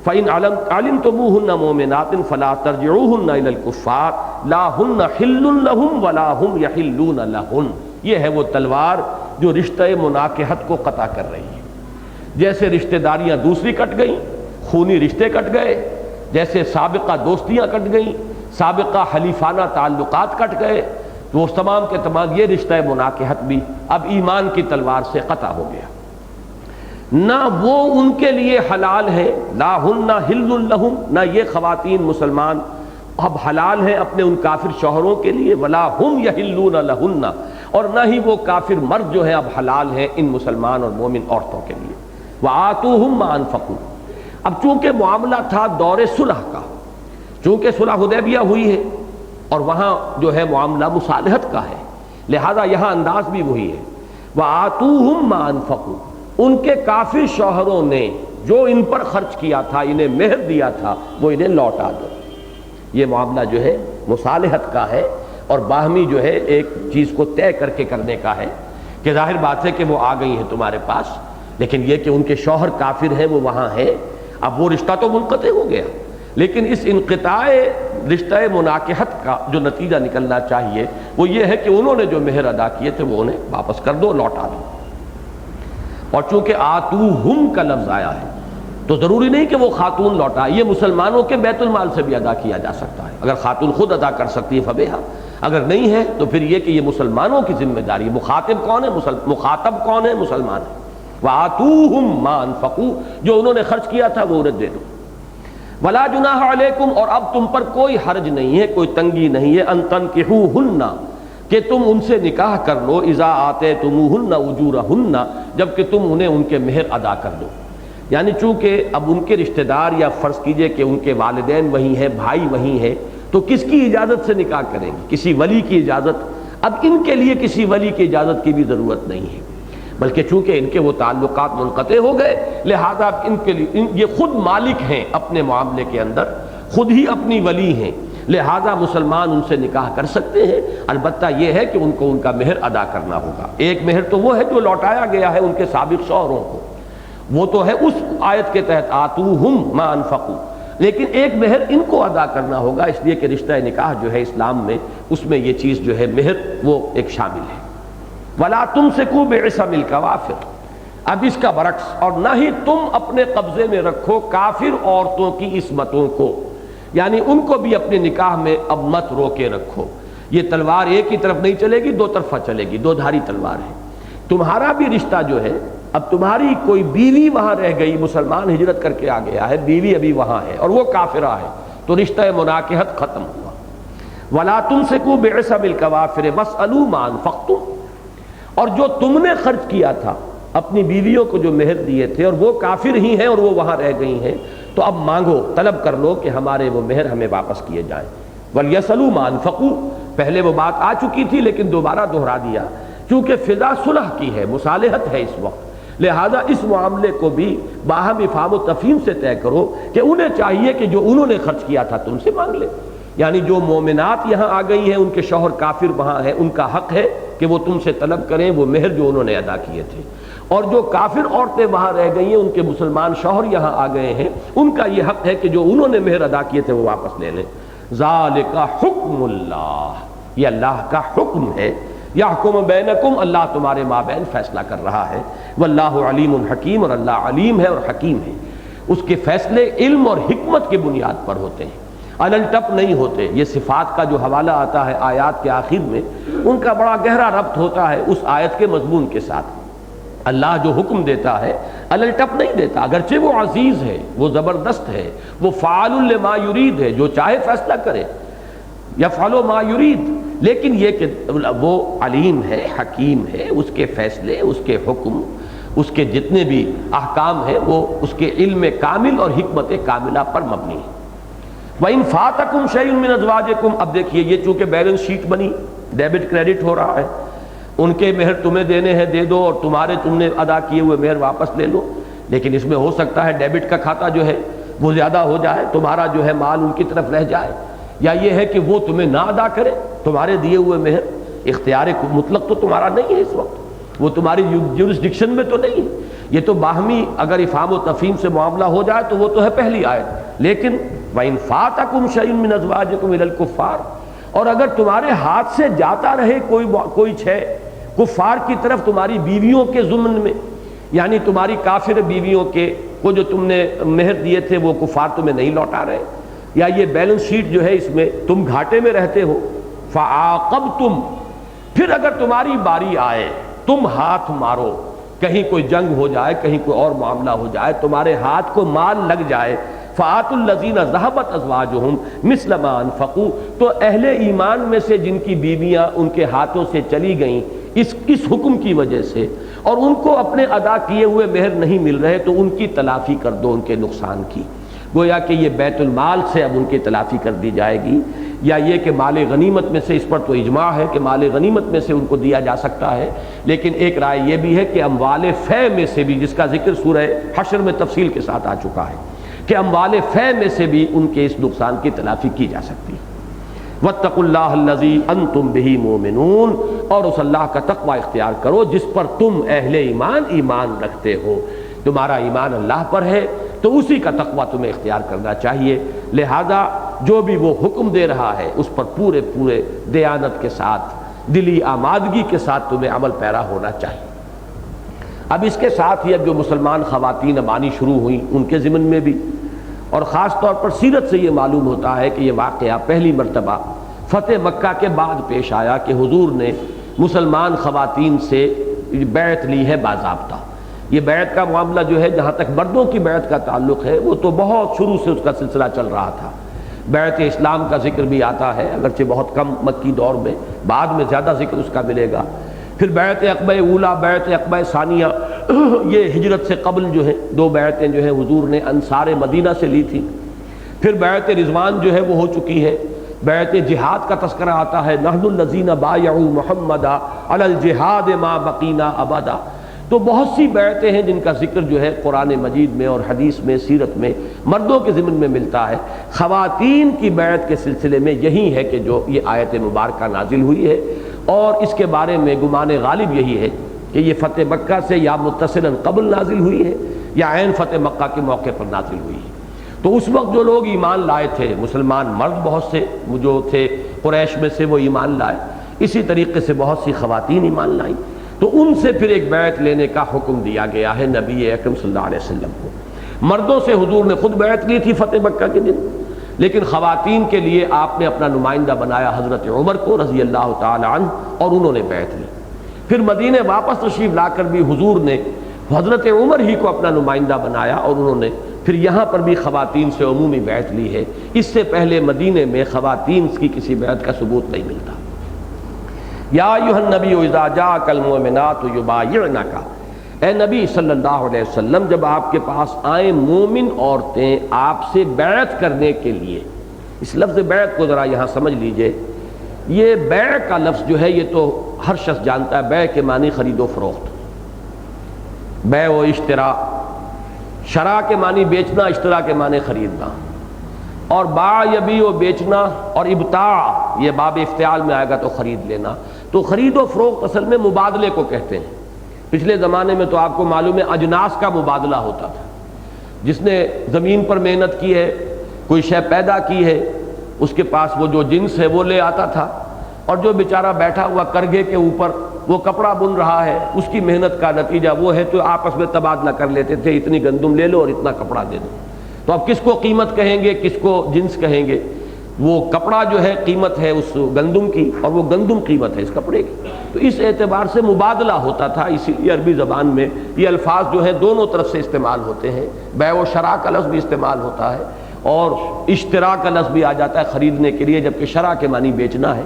فإن علمتموہن مؤمنات فلا ترجعوہن الی الکفار لا ہن حل لہم ولا ہم یحلون لہن. یہ ہے وہ تلوار جو رشتہ مناکحت کو قطع کر رہی ہے. جیسے رشتہ داریاں دوسری کٹ گئیں، خونی رشتے کٹ گئے، جیسے سابقہ دوستیاں کٹ گئیں، سابقہ حلیفانہ تعلقات کٹ گئے، وہ تمام کے تمام یہ رشتہ مناکحت بھی اب ایمان کی تلوار سے قطع ہو گیا. نہ وہ ان کے لیے حلال ہے، لا ہن حل لہم، نہ یہ خواتین مسلمان اب حلال ہیں اپنے ان کافر شوہروں کے لیے، ولا ہم یحلون لہن، اور نہ ہی وہ کافر مرد جو ہیں اب حلال ہیں ان مسلمان اور مومن عورتوں کے لیے. وآتوہم ما انفقوا. اب چونکہ معاملہ تھا دور صلح کا، چونکہ صلح حدیبیہ ہوئی ہے اور وہاں جو ہے معاملہ مصالحت کا ہے، لہذا یہاں انداز بھی وہی ہے. وآتوہم ما انفقوا، ان کے کافر شوہروں نے جو ان پر خرچ کیا تھا، انہیں مہر دیا تھا، وہ انہیں لوٹا دو. یہ معاملہ جو ہے مصالحت کا ہے اور باہمی جو ہے ایک چیز کو طے کر کے کرنے کا ہے کہ ظاہر بات ہے کہ وہ آ گئی ہیں تمہارے پاس، لیکن یہ کہ ان کے شوہر کافر ہیں، وہ وہاں ہیں، اب وہ رشتہ تو منقطع ہو گیا، لیکن اس انقطاع رشتہ مناکحت کا جو نتیجہ نکلنا چاہیے وہ یہ ہے کہ انہوں نے جو مہر ادا کیے تھے وہ انہیں واپس کر دو، لوٹا دو۔ اور چونکہ آتوہم کا لفظ آیا ہے تو ضروری نہیں کہ وہ خاتون لوٹا، یہ مسلمانوں کے بیت المال سے بھی ادا کیا جا سکتا ہے۔ اگر خاتون خود ادا کر سکتی ہے فبیہا، اگر نہیں ہے تو پھر یہ کہ یہ مسلمانوں کی ذمہ داری ہے۔ مخاطب کون ہے؟ مخاطب کون ہے؟ مسلمان ہے۔ وآتوہم ما انفقوا، جو انہوں نے خرچ کیا تھا وہ انہیں دے دو۔ ولا جناح علیکم، اور اب تم پر کوئی حرج نہیں ہے، کوئی تنگی نہیں ہے، ان تنکحوہن، کہ تم ان سے نکاح کر لو، اذا آتیتموہن اجورہن، جبکہ تم انہیں ان کے مہر ادا کر دو۔ یعنی چونکہ اب ان کے رشتہ دار، یا فرض کیجئے کہ ان کے والدین وہیں ہیں، بھائی وہیں ہیں، تو کس کی اجازت سے نکاح کریں گے؟ کسی ولی کی اجازت؟ اب ان کے لیے کسی ولی کی اجازت کی بھی ضرورت نہیں ہے، بلکہ چونکہ ان کے وہ تعلقات منقطع ہو گئے، لہذا ان کے لیے یہ خود مالک ہیں اپنے معاملے کے اندر، خود ہی اپنی ولی ہیں، لہذا مسلمان ان سے نکاح کر سکتے ہیں۔ البتہ یہ ہے کہ ان کو ان کا مہر ادا کرنا ہوگا۔ ایک مہر تو وہ ہے جو لوٹایا گیا ہے ان کے سابق شوہروں کو، وہ تو ہے اس آیت کے تحت آتوہم ما انفقوا، لیکن ایک مہر ان کو ادا کرنا ہوگا، اس لیے کہ رشتہ نکاح جو ہے اسلام میں، اس میں یہ چیز جو ہے مہر وہ ایک شامل ہے۔ وَلَا تُمْسِكُوا بِعِصَمِ الْكَوَافِرِ، اب اس کا برعکس، اور نہ ہی تم اپنے قبضے میں رکھو کافر عورتوں کی عصمتوں کو، یعنی ان کو بھی اپنے نکاح میں اب مت روکے رکھو۔ یہ تلوار ایک ہی طرف نہیں چلے گی، دو طرفہ چلے گی، دو دھاری تلوار ہے۔ تمہارا بھی رشتہ جو ہے، اب تمہاری کوئی بیوی وہاں رہ گئی، مسلمان ہجرت کر کے آ گیا ہے، بیوی ابھی وہاں ہے اور وہ کافرہ ہے، تو رشتہ مناکحت ختم ہوا۔ وَلَا تُمْسِكُوا بِعِصَمِ الْكَوَافِرِ وَاسْأَلُوا مَا أَنفَقْتُمْ، اور جو تم نے خرچ کیا تھا اپنی بیویوں کو جو مہر دیے تھے، اور وہ کافر ہی ہیں اور وہ وہاں رہ گئی ہیں، تو اب مانگو، طلب کر لو کہ ہمارے وہ مہر ہمیں واپس کیے جائیں۔ وَلْيَسْأَلُوا مَا أَنفَقُوا، پہلے وہ بات آ چکی تھی لیکن دوبارہ دہرا دیا، چونکہ فضا صلح کی ہے، مصالحت ہے اس وقت، لہذا اس معاملے کو بھی باہم افہام و تفہیم سے طے کرو کہ انہیں چاہیے کہ جو انہوں نے خرچ کیا تھا تم سے مانگ لے۔ یعنی جو مومنات یہاں آ گئی ہیں، ان کے شوہر کافر وہاں ہیں، ان کا حق ہے کہ وہ تم سے طلب کریں وہ مہر جو انہوں نے ادا کیے تھے، اور جو کافر عورتیں وہاں رہ گئی ہیں، ان کے مسلمان شوہر یہاں آ گئے ہیں، ان کا یہ حق ہے کہ جو انہوں نے مہر ادا کیے تھے وہ واپس لے لیں۔ ذالک حکم اللہ، یہ اللہ کا حکم ہے، یحکم بینکم، اللہ تمہارے مابین فیصلہ کر رہا ہے۔ واللہ علیم حکیم، اور اللہ علیم ہے اور حکیم ہے، اس کے فیصلے علم اور حکمت کی بنیاد پر ہوتے ہیں، الل ٹپ نہیں ہوتے۔ یہ صفات کا جو حوالہ آتا ہے آیات کے آخر میں، ان کا بڑا گہرا ربط ہوتا ہے اس آیت کے مضمون کے ساتھ۔ اللہ جو حکم دیتا ہے الل ٹپ نہیں دیتا، اگرچہ وہ عزیز ہے، وہ زبردست ہے، وہ فعال لما یرید ہے، جو چاہے فیصلہ کرے، یفعل ما یرید، لیکن یہ کہ وہ علیم ہے، حکیم ہے، اس کے فیصلے، اس کے حکم، اس کے جتنے بھی احکام ہیں وہ اس کے علم کامل اور حکمت کاملہ پر مبنی ہے۔ وَإِن فَاتَكُمْ شَيْءٌ مِّنْ أَزْوَاجِكُمْ، اب دیکھیے یہ چونکہ بیلنس شیٹ بنی، ڈیبٹ کریڈٹ ہو رہا ہے، ان کے مہر تمہیں دینے ہیں دے دو، اور تمہارے تم نے ادا کیے ہوئے مہر واپس لے لو، لیکن اس میں ہو سکتا ہے ڈیبٹ کا کھاتا جو ہے وہ زیادہ ہو جائے، تمہارا جو ہے مال ان کی طرف رہ جائے، یا یہ ہے کہ وہ تمہیں نہ ادا کرے تمہارے دیے ہوئے مہر۔ اختیار مطلق تو تمہارا نہیں ہے اس وقت، وہ تمہاری جورسڈکشن میں تو نہیں ہے۔ یہ تو باہمی اگر افہام و تفہیم سے معاملہ ہو جائے تو وہ تو ہے پہلی آیت، لیکن وَإِن فَاتَكُمْ شَيْءٌ مِّنْ أَزْوَاجِكُمْ إِلَى الْكُفَّارِ، اور اگر تمہارے ہاتھ سے جاتا رہے کوئی شے کفار کی طرف تمہاری بیویوں کے ضمن میں، یعنی تمہاری کافر بیویوں کے وہ جو تم نے مہر دیے تھے وہ کفار تمہیں نہیں لوٹا رہے، یا یہ بیلنس شیٹ جو ہے اس میں تم گھاٹے میں رہتے ہو، فَعَاقَبْتُمْ، پھر اگر تمہاری باری آئے تم ہاتھ مارو، کہیں کوئی جنگ ہو جائے، کہیں کوئی اور معاملہ ہو جائے، تمہارے ہاتھ کو مال لگ جائے، فَآتُوا الَّذِينَ ذَهَبَتْ أَزْوَاجُهُمْ مِثْلَ مَا أَنفَقُوا، تو اہل ایمان میں سے جن کی بیویاں ان کے ہاتھوں سے چلی گئیں اس حکم کی وجہ سے، اور ان کو اپنے ادا کیے ہوئے مہر نہیں مل رہے، تو ان کی تلافی کر دو، ان کے نقصان کی، گویا کہ یہ بیت المال سے اب ان کی تلافی کر دی جائے گی، یا یہ کہ مال غنیمت میں سے، اس پر تو اجماع ہے کہ مال غنیمت میں سے ان کو دیا جا سکتا ہے، لیکن ایک رائے یہ بھی ہے کہ اموال فے میں سے بھی، جس کا ذکر سورہ حشر میں تفصیل کے ساتھ آ چکا ہے، کہ اموال فے میں سے بھی ان کے اس نقصان کی تلافی کی جا سکتی ہے۔ واتقوا اللہ الذی انتم بہ مؤمنون، اور اس اللہ کا تقوی اختیار کرو جس پر تم اہل ایمان رکھتے ہو۔ تمہارا ایمان اللہ پر ہے تو اسی کا تقوی تمہیں اختیار کرنا چاہیے، لہذا جو بھی وہ حکم دے رہا ہے اس پر پورے دیانت کے ساتھ، دلی آمادگی کے ساتھ تمہیں عمل پیرا ہونا چاہیے۔ اب اس کے ساتھ ہی اب جو مسلمان خواتین اب آنی شروع ہوئیں ان کے ضمن میں بھی، اور خاص طور پر سیرت سے یہ معلوم ہوتا ہے کہ یہ واقعہ پہلی مرتبہ فتح مکہ کے بعد پیش آیا کہ حضور نے مسلمان خواتین سے بیعت لی ہے باضابطہ۔ یہ بیعت کا معاملہ جو ہے جہاں تک مردوں کی بیعت کا تعلق ہے وہ تو بہت شروع سے اس کا سلسلہ چل رہا تھا۔ بیعت اسلام کا ذکر بھی آتا ہے، اگرچہ بہت کم مکی دور میں، بعد میں زیادہ ذکر اس کا ملے گا۔ پھر بیعت عقبہ اولا، بیعت عقبہ ثانیہ، یہ ہجرت سے قبل جو ہے دو بیعتیں جو ہیں حضور نے انصار مدینہ سے لی تھی۔ پھر بیعت رضوان جو ہے وہ ہو چکی ہے۔ بیعت جہاد کا تذکرہ آتا ہے، نحن الذین بایعوا محمدا علی الجہاد ما بقینا ابدا۔ تو بہت سی بیعتیں ہیں جن کا ذکر جو ہے قرآن مجید میں اور حدیث میں، سیرت میں مردوں کے ضمن میں ملتا ہے۔ خواتین کی بیعت کے سلسلے میں یہی ہے کہ جو یہ آیت مبارکہ نازل ہوئی ہے، اور اس کے بارے میں گمان غالب یہی ہے کہ یہ فتح مکہ سے یا متصلاً قبل نازل ہوئی ہے یا عین فتح مکہ کے موقع پر نازل ہوئی ہے۔ تو اس وقت جو لوگ ایمان لائے تھے، مسلمان مرد بہت سے جو تھے قریش میں سے وہ ایمان لائے، اسی طریقے سے بہت سی خواتین ایمان لائیں، تو ان سے پھر ایک بیعت لینے کا حکم دیا گیا ہے نبی اکرم صلی اللہ علیہ وسلم کو۔ مردوں سے حضور نے خود بیعت لی تھی فتح مکہ کے دن، لیکن خواتین کے لیے آپ نے اپنا نمائندہ بنایا حضرت عمر کو رضی اللہ تعالی عنہ، اور انہوں نے بیعت لی۔ پھر مدینے واپس تشریف لا کر بھی حضور نے حضرت عمر ہی کو اپنا نمائندہ بنایا، اور انہوں نے پھر یہاں پر بھی خواتین سے عمومی بیعت لی ہے۔ اس سے پہلے مدینے میں خواتین کی کسی بیعت کا ثبوت نہیں ملتا۔ یا ایھا النبی اذا جاءک المؤمنات یبایعنک، اے نبی صلی اللہ علیہ وسلم جب آپ کے پاس آئیں مومن عورتیں آپ سے بیعت کرنے کے لیے، اس لفظ بیعت کو ذرا یہاں سمجھ لیجئے۔ یہ بیع کا لفظ جو ہے یہ تو ہر شخص جانتا ہے، بیع کے معنی خرید و فروخت، بیع و اشترا، شرا کے معنی بیچنا، اشترا کے معنی خریدنا، اور باع یبیع و بیچنا، اور ابتاع یہ باب افتعال میں آئے گا تو خرید لینا۔ تو خرید و فروخت اصل میں مبادلے کو کہتے ہیں۔ پچھلے زمانے میں تو آپ کو معلوم ہے اجناس کا مبادلہ ہوتا تھا، جس نے زمین پر محنت کی ہے، کوئی شے پیدا کی ہے، اس کے پاس وہ جو جنس ہے وہ لے آتا تھا، اور جو بیچارہ بیٹھا ہوا کرگھے کے اوپر وہ کپڑا بن رہا ہے اس کی محنت کا نتیجہ وہ ہے، تو آپس میں تبادلہ کر لیتے تھے، اتنی گندم لے لو اور اتنا کپڑا دے دو۔ تو اب کس کو قیمت کہیں گے، کس کو جنس کہیں گے؟ وہ کپڑا جو ہے قیمت ہے اس گندم کی، اور وہ گندم قیمت ہے اس کپڑے کی۔ تو اس اعتبار سے مبادلہ ہوتا تھا، اسی لیے عربی زبان میں یہ الفاظ جو ہے دونوں طرف سے استعمال ہوتے ہیں۔ بیع و شراء کا لفظ بھی استعمال ہوتا ہے، اور اشتراء کا لفظ بھی آ جاتا ہے خریدنے کے لیے، جبکہ شراء کے معنی بیچنا ہے۔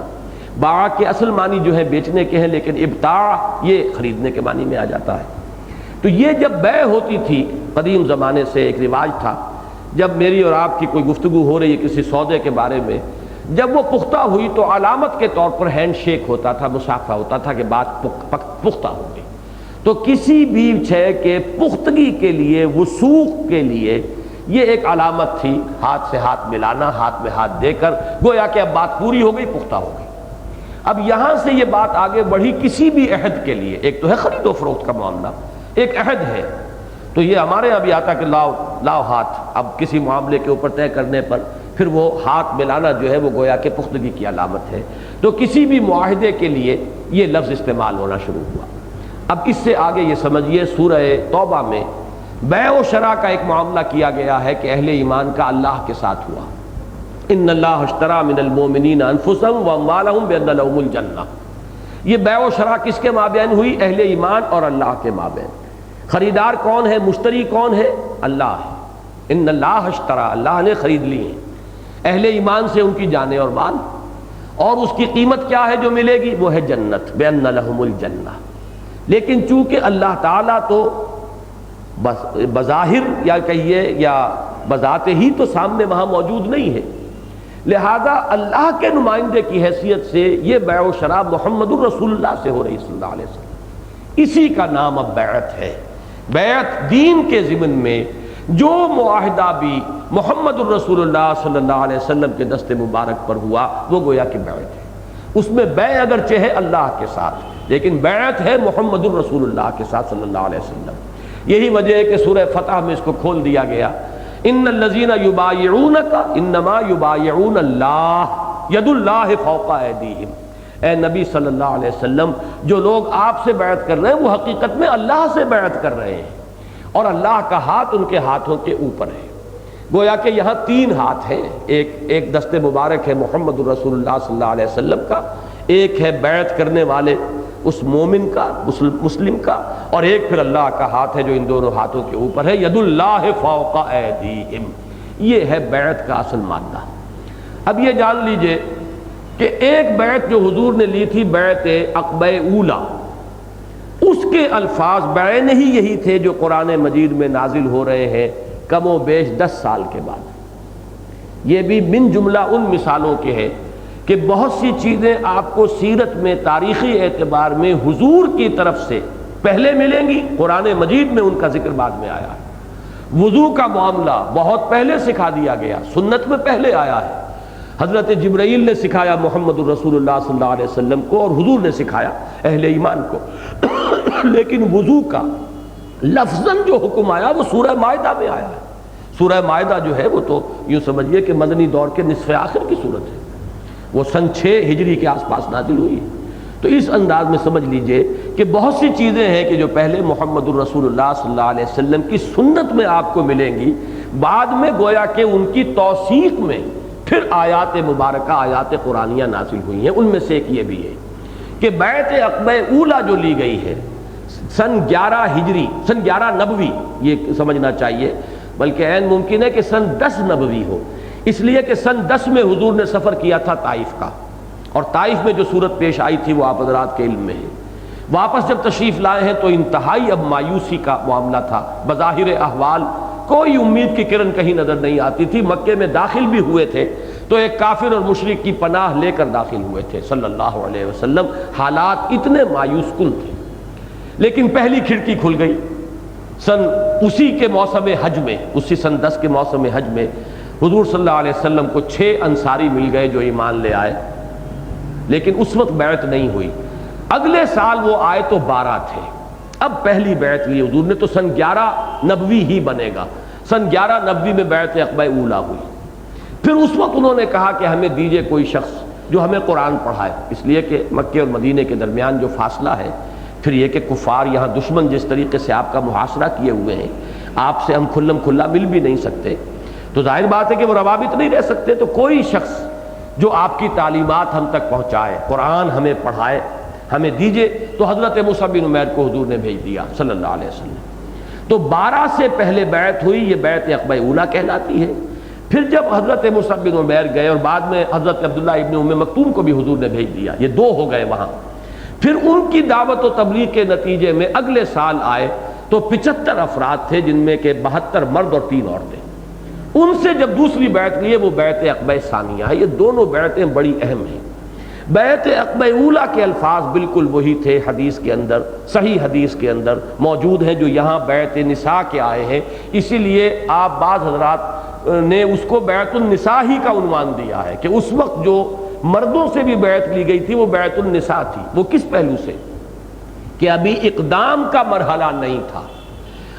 باع کے اصل معنی جو ہے بیچنے کے ہیں، لیکن ابتاع یہ خریدنے کے معنی میں آ جاتا ہے۔ تو یہ جب بیع ہوتی تھی قدیم زمانے سے ایک رواج تھا، جب میری اور آپ کی کوئی گفتگو ہو رہی ہے کسی سودے کے بارے میں، جب وہ پختہ ہوئی تو علامت کے طور پر ہینڈ شیک ہوتا تھا، مصافحہ ہوتا تھا کہ بات پختہ ہو گئی۔ تو کسی بھی شے کے پختگی کے لیے، وثوق کے لیے یہ ایک علامت تھی، ہاتھ سے ہاتھ ملانا، ہاتھ میں ہاتھ دے کر، گویا کہ اب بات پوری ہو گئی، پختہ ہو گئی۔ اب یہاں سے یہ بات آگے بڑھی کسی بھی عہد کے لیے، ایک تو ہے خرید و فروخت کا معاملہ، ایک عہد ہے، تو یہ ہمارے یہاں بھی آتا کہ لاؤ ہاتھ، اب کسی معاملے کے اوپر طے کرنے پر پھر وہ ہاتھ ملانا جو ہے وہ گویا کہ پختگی کی علامت ہے۔ تو کسی بھی معاہدے کے لیے یہ لفظ استعمال ہونا شروع ہوا۔ اب اس سے آگے یہ سمجھیے سورہ توبہ میں بیع و شراء کا ایک معاملہ کیا گیا ہے کہ اہل ایمان کا اللہ کے ساتھ ہوا۔ ان اللہ اشتری من المؤمنین انفسهم واموالهم بان لهم الجنہ، یہ بیع و شراء کس کے مابین ہوئی؟ اہل ایمان اور اللہ کے مابین۔ خریدار کون ہے، مشتری کون ہے؟ اللہ ہے۔ ان اللہ اشتری، اللہ نے خرید لی ہیں اہل ایمان سے ان کی جانیں اور مال، اور اس کی قیمت کیا ہے جو ملے گی؟ وہ ہے جنت، بان لهم الجنہ۔ لیکن چونکہ اللہ تعالیٰ تو بظاہر یا کہیے یا بذات ہی تو سامنے وہاں موجود نہیں ہے، لہذا اللہ کے نمائندے کی حیثیت سے یہ بیع و شراء محمد الرسول اللہ سے ہو رہی صلی اللہ علیہ وسلم، اسی کا نام اب بیعت ہے۔ بیعت دین کے ضمن میں جو معاہدہ بھی محمد الرسول اللہ صلی اللہ علیہ وسلم کے دست مبارک پر ہوا وہ گویا کہ بیعت ہے. اس میں بیع اگرچہ ہے اللہ کے ساتھ لیکن بیعت ہے محمد الرسول اللہ کے ساتھ صلی اللہ علیہ وسلم. یہی وجہ ہے کہ سورہ فتح میں اس کو کھول دیا گیا، ان الذین یبایعونک انما یبایعون اللہ ید اللہ فوق ایدیہم. اے نبی صلی اللہ علیہ وسلم، جو لوگ آپ سے بیعت کر رہے ہیں وہ حقیقت میں اللہ سے بیعت کر رہے ہیں اور اللہ کا ہاتھ ان کے ہاتھوں کے اوپر ہے. گویا کہ یہاں تین ہاتھ ہیں، ایک دست مبارک ہے محمد الرسول اللہ صلی اللہ علیہ وسلم کا، ایک ہے بیعت کرنے والے اس مومن کا مسلم کا، اور ایک پھر اللہ کا ہاتھ ہے جو ان دونوں ہاتھوں کے اوپر ہے. ید اللہ فوق ایدیہم، یہ ہے بیعت کا اصل مادہ. اب یہ جان لیجئے کہ ایک بیعت جو حضور نے لی تھی بیعت عقبہ اولی، اس کے الفاظ بعین ہی یہی تھے جو قرآن مجید میں نازل ہو رہے ہیں کم و بیش 10 سال کے بعد. یہ بھی من جملہ ان مثالوں کے ہیں کہ بہت سی چیزیں آپ کو سیرت میں تاریخی اعتبار میں حضور کی طرف سے پہلے ملیں گی، قرآن مجید میں ان کا ذکر بعد میں آیا ہے. وضو کا معاملہ بہت پہلے سکھا دیا گیا، سنت میں پہلے آیا ہے. حضرت جبرائیل نے سکھایا محمد الرسول اللہ صلی اللہ علیہ وسلم کو اور حضور نے سکھایا اہل ایمان کو. لیکن وضو کا لفظاً جو حکم آیا وہ سورہ مائدہ میں آیا ہے. سورہ مائدہ جو ہے وہ تو یوں سمجھیے کہ مدنی دور کے نصف آخر کی صورت ہے، وہ سن 6 ہجری کے آس پاس نازل ہوئی ہے. تو اس انداز میں سمجھ لیجئے کہ بہت سی چیزیں ہیں کہ جو پہلے محمد الرسول اللہ صلی اللہ علیہ وسلم کی سنت میں آپ کو ملیں گی، بعد میں گویا کہ ان کی توثیق میں پھر آیات مبارکہ آیات قرآنیہ نازل ہوئی ہیں. ان میں سے ایک یہ بھی ہے کہ بیعت عقبہ اولی جو لی گئی ہے سن 11 ہجری، سن 11 نبوی یہ سمجھنا چاہیے، بلکہ عین ممکن ہے کہ سن 10 نبوی ہو، اس لیے کہ سن 10 میں حضور نے سفر کیا تھا طائف کا، اور طائف میں جو صورت پیش آئی تھی وہ آپ حضرات کے علم میں ہے. واپس جب تشریف لائے ہیں تو انتہائی اب مایوسی کا معاملہ تھا. بظاہر احوال کوئی امید کی کرن کہیں نظر نہیں آتی تھی. مکے میں داخل بھی ہوئے تھے تو ایک کافر اور مشرک کی پناہ لے کر داخل ہوئے تھے صلی اللہ علیہ وسلم. حالات اتنے مایوس کن تھے. لیکن پہلی کھڑکی کھل گئی اسی کے موسم حج میں، اسی سن 10 کے موسم حج میں حضور صلی اللہ علیہ وسلم کو 6 انصاری مل گئے جو ایمان لے آئے، لیکن اس وقت بیعت نہیں ہوئی. اگلے سال وہ آئے تو 12 تھے. اب پہلی بیعت لی حضور نے تو سن 11 نبوی ہی بنے گا. سن 11 نبوی میں بیعت عقبہ اولی ہوئی. پھر اس وقت انہوں نے کہا کہ ہمیں دیجئے کوئی شخص جو ہمیں قرآن پڑھائے، اس لیے کہ مکے اور مدینے کے درمیان جو فاصلہ ہے، پھر یہ کہ کفار یہاں دشمن جس طریقے سے آپ کا محاصرہ کیے ہوئے ہیں، آپ سے ہم کھلم کھلا مل بھی نہیں سکتے، تو ظاہر بات ہے کہ وہ روابط نہیں رہ سکتے. تو کوئی شخص جو آپ کی تعلیمات ہم تک پہنچائے، قرآن ہمیں پڑھائے، ہمیں دیجئے. تو حضرت مصعب بن عمیر کو حضور نے بھیج دیا صلی اللہ علیہ وسلم. تو 12 سے پہلے بیعت ہوئی، یہ بیعت عقبہ اولی کہلاتی ہے. پھر جب حضرت مصعب بن عمیر گئے اور بعد میں حضرت عبداللہ ابن ام مکتوم کو بھی حضور نے بھیج دیا، یہ 2 ہو گئے وہاں. پھر ان کی دعوت و تبلیغ کے نتیجے میں اگلے سال آئے تو 75 افراد تھے، جن میں کہ 72 مرد اور 3 عورتیں. ان سے جب دوسری بیعت لیے وہ بیعت عقبہ ثانیہ ہے. یہ دونوں بیعتیں بڑی اہم ہیں. بیعت عقبہ اولی کے الفاظ بالکل وہی تھے، حدیث کے اندر، صحیح حدیث کے اندر موجود ہیں جو یہاں بیعت نساء کے آئے ہیں. اسی لیے آپ بعض حضرات نے اس کو بیعت النساء ہی کا عنوان دیا ہے کہ اس وقت جو مردوں سے بھی بیعت لی گئی تھی وہ بیعت النساء تھی. وہ کس پہلو سے؟ کہ ابھی اقدام کا مرحلہ نہیں تھا.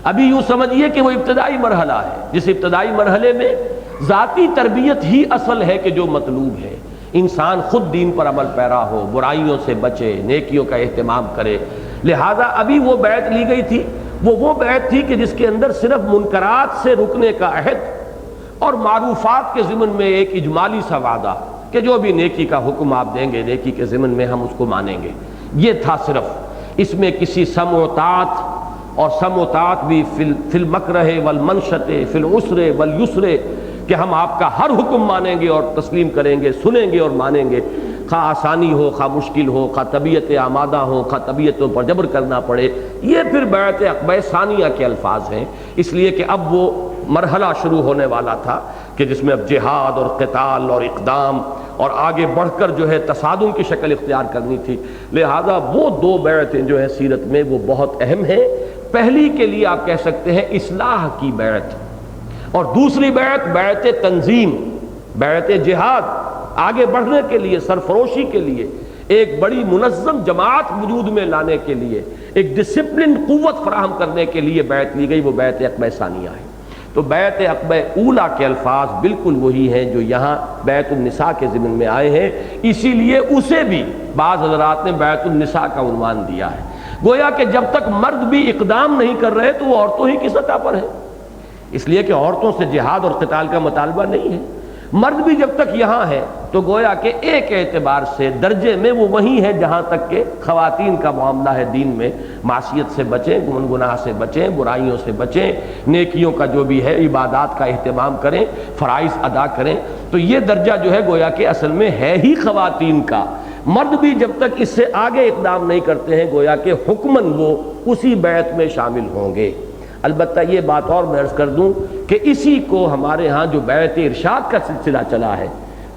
ابھی یوں سمجھیے کہ وہ ابتدائی مرحلہ ہے، جس ابتدائی مرحلے میں ذاتی تربیت ہی اصل ہے کہ جو مطلوب ہے. انسان خود دین پر عمل پیرا ہو، برائیوں سے بچے، نیکیوں کا اہتمام کرے. لہذا ابھی وہ بیعت لی گئی تھی وہ بیعت تھی کہ جس کے اندر صرف منکرات سے رکنے کا عہد اور معروفات کے ضمن میں ایک اجمالی سا وعدہ کہ جو بھی نیکی کا حکم آپ دیں گے نیکی کے ضمن میں ہم اس کو مانیں گے. یہ تھا صرف. اس میں کسی سمع و طاعت، اور سمع و طاعت بھی فی المکرہ والمنشط فی العسر والیسر، کہ ہم آپ کا ہر حکم مانیں گے اور تسلیم کریں گے، سنیں گے اور مانیں گے، خواہ آسانی ہو، خواہ مشکل ہو، خواہ طبیعت آمادہ ہو، خواہ طبیعتوں پر جبر کرنا پڑے. یہ پھر بیعت عقبہ ثانیہ کے الفاظ ہیں، اس لیے کہ اب وہ مرحلہ شروع ہونے والا تھا کہ جس میں اب جہاد اور قتال اور اقدام اور آگے بڑھ کر جو ہے تصادم کی شکل اختیار کرنی تھی. لہذا وہ 2 بیعتیں جو ہیں سیرت میں وہ بہت اہم ہیں. پہلی کے لیے آپ کہہ سکتے ہیں اصلاح کی بیعت، اور دوسری بیعت بیعت تنظیم، بیعت جہاد، آگے بڑھنے کے لیے، سرفروشی کے لیے، ایک بڑی منظم جماعت وجود میں لانے کے لیے، ایک ڈسپلن قوت فراہم کرنے کے لیے بیعت لی گئی، وہ بیعت عقبہ ثانیہ ہے۔ تو بیعت عقبہ اولیٰ کے الفاظ بالکل وہی ہیں جو یہاں بیعت النساء کے ضمن میں آئے ہیں، اسی لیے اسے بھی بعض حضرات نے بیعت النساء کا عنوان دیا ہے۔ گویا کہ جب تک مرد بھی اقدام نہیں کر رہے تو وہ عورتوں ہی کی سطح پر ہے، اس لیے کہ عورتوں سے جہاد اور قتال کا مطالبہ نہیں ہے۔ مرد بھی جب تک یہاں ہے تو گویا کہ ایک اعتبار سے درجے میں وہ وہی ہے جہاں تک کہ خواتین کا معاملہ ہے دین میں، معصیت سے بچیں، گناہ سے بچیں، برائیوں سے بچیں، نیکیوں کا جو بھی ہے عبادات کا اہتمام کریں، فرائض ادا کریں۔ تو یہ درجہ جو ہے گویا کہ اصل میں ہے ہی خواتین کا۔ مرد بھی جب تک اس سے آگے اقدام نہیں کرتے ہیں گویا کہ حکماً وہ اسی بیعت میں شامل ہوں گے۔ البتہ یہ بات اور میں عرض کر دوں کہ اسی کو ہمارے ہاں جو بیعت ارشاد کا سلسلہ چلا ہے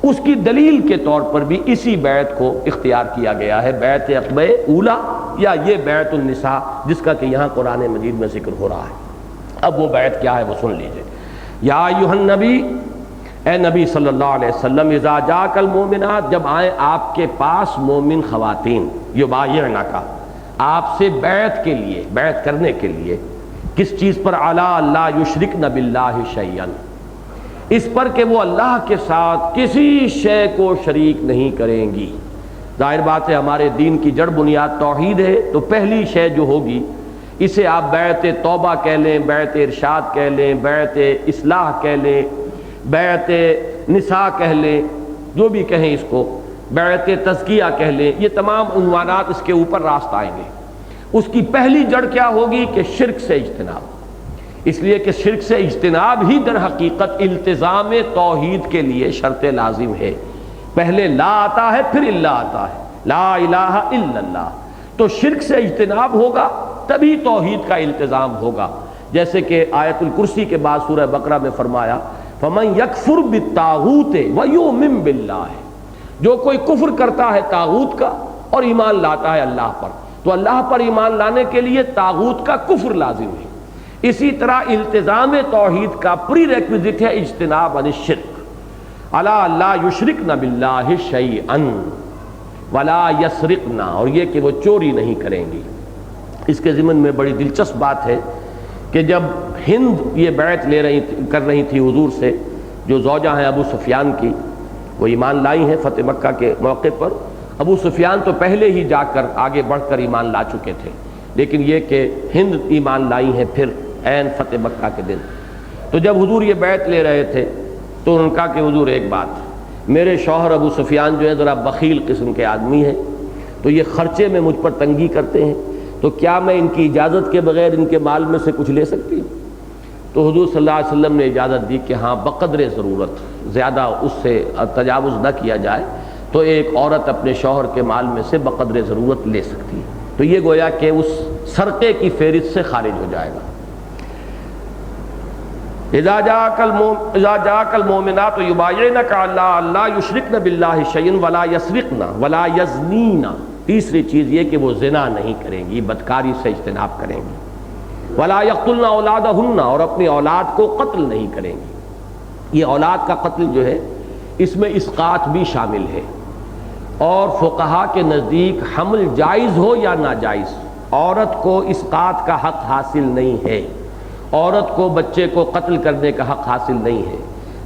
اس کی دلیل کے طور پر بھی اسی بیعت کو اختیار کیا گیا ہے، بیعت عقبہ اولیٰ یا یہ بیعت النساء جس کا کہ یہاں قرآن مجید میں ذکر ہو رہا ہے۔ اب وہ بیعت کیا ہے وہ سن لیجئے۔ یا ایھا النبی، اے نبی صلی اللہ علیہ وسلم، اذا جاءک المؤمنات، جب آئیں آپ کے پاس مومن خواتین، یبایعنک، آپ سے بیعت کے لیے، بیعت کرنے کے لیے، کس چیز پر؟ علی اللہ یشرکن باللہ شیئا، اس پر کہ وہ اللہ کے ساتھ کسی شے کو شریک نہیں کریں گی۔ ظاہر بات ہے ہمارے دین کی جڑ بنیاد توحید ہے، تو پہلی شے جو ہوگی اسے آپ بیعت توبہ کہہ لیں، بیعت ارشاد کہہ لیں، بیعت اصلاح کہہ لیں، بیعت نساء کہہ لیں، جو بھی کہیں اس کو، بیعت تزکیہ کہہ لیں، یہ تمام عنوانات اس کے اوپر راست آئیں گے۔ اس کی پہلی جڑ کیا ہوگی کہ شرک سے اجتناب، اس لیے کہ شرک سے اجتناب ہی در حقیقت التزام توحید کے لیے شرط لازم ہے۔ پہلے لا آتا ہے پھر اللہ آتا ہے، لا الہ الا اللہ، تو شرک سے اجتناب ہوگا تبھی توحید کا التزام ہوگا۔ جیسے کہ آیت الکرسی کے بعد سورہ بقرہ میں فرمایا فَمَن يَكْفُرْ بِالطَّاغُوتِ وَيُؤْمِن بِاللَّهِ، جو کوئی کفر کرتا ہے طاغوت کا اور ایمان لاتا ہے اللہ پر، تو اللہ پر ایمان لانے کے لیے طاغوت کا کفر لازم ہے۔ اسی طرح التزام توحید کا پری ریکویزٹ ہے اجتناب عن الشرک، الا لا یشرکن باللہ شیئا ولا یسرقن، اور یہ کہ وہ چوری نہیں کریں گی۔ اس کے ضمن میں بڑی دلچسپ بات ہے کہ جب ہند یہ بیعت کر رہی تھی حضور سے، جو زوجہ ہیں ابو سفیان کی، وہ ایمان لائی ہیں فتح مکہ کے موقع پر۔ ابو سفیان تو پہلے ہی جا کر آگے بڑھ کر ایمان لا چکے تھے، لیکن یہ کہ ہند ایمان لائی ہیں پھر عین فتح مکہ کے دن۔ تو جب حضور یہ بیعت لے رہے تھے تو ان کا کہ حضور ایک بات، میرے شوہر ابو سفیان جو ہے ذرا بخیل قسم کے آدمی ہیں، تو یہ خرچے میں مجھ پر تنگی کرتے ہیں، تو کیا میں ان کی اجازت کے بغیر ان کے مال میں سے کچھ لے سکتی ہوں؟ تو حضور صلی اللہ علیہ وسلم نے اجازت دی کہ ہاں بقدر ضرورت، زیادہ اس سے تجاوز نہ کیا جائے، تو ایک عورت اپنے شوہر کے مال میں سے بقدر ضرورت لے سکتی ہے۔ تو یہ گویا کہ اس سرقے کی فہرست سے خارج ہو جائے گا۔ اذا جاءک المؤمنات یبایعنک علی اللہ یشرکن باللہ شیئا ولا یسرقن ولا یزنین، تیسری چیز یہ کہ وہ زنا نہیں کریں گی، بدکاری سے اجتناب کریں گی، ولا یقتلن اولادہن، اور اپنی اولاد کو قتل نہیں کریں گی۔ یہ اولاد کا قتل جو ہے اس میں اسقاط بھی شامل ہے، اور فقہا کے نزدیک حمل جائز ہو یا ناجائز، عورت کو اسقاط کا حق حاصل نہیں ہے، عورت کو بچے کو قتل کرنے کا حق حاصل نہیں ہے،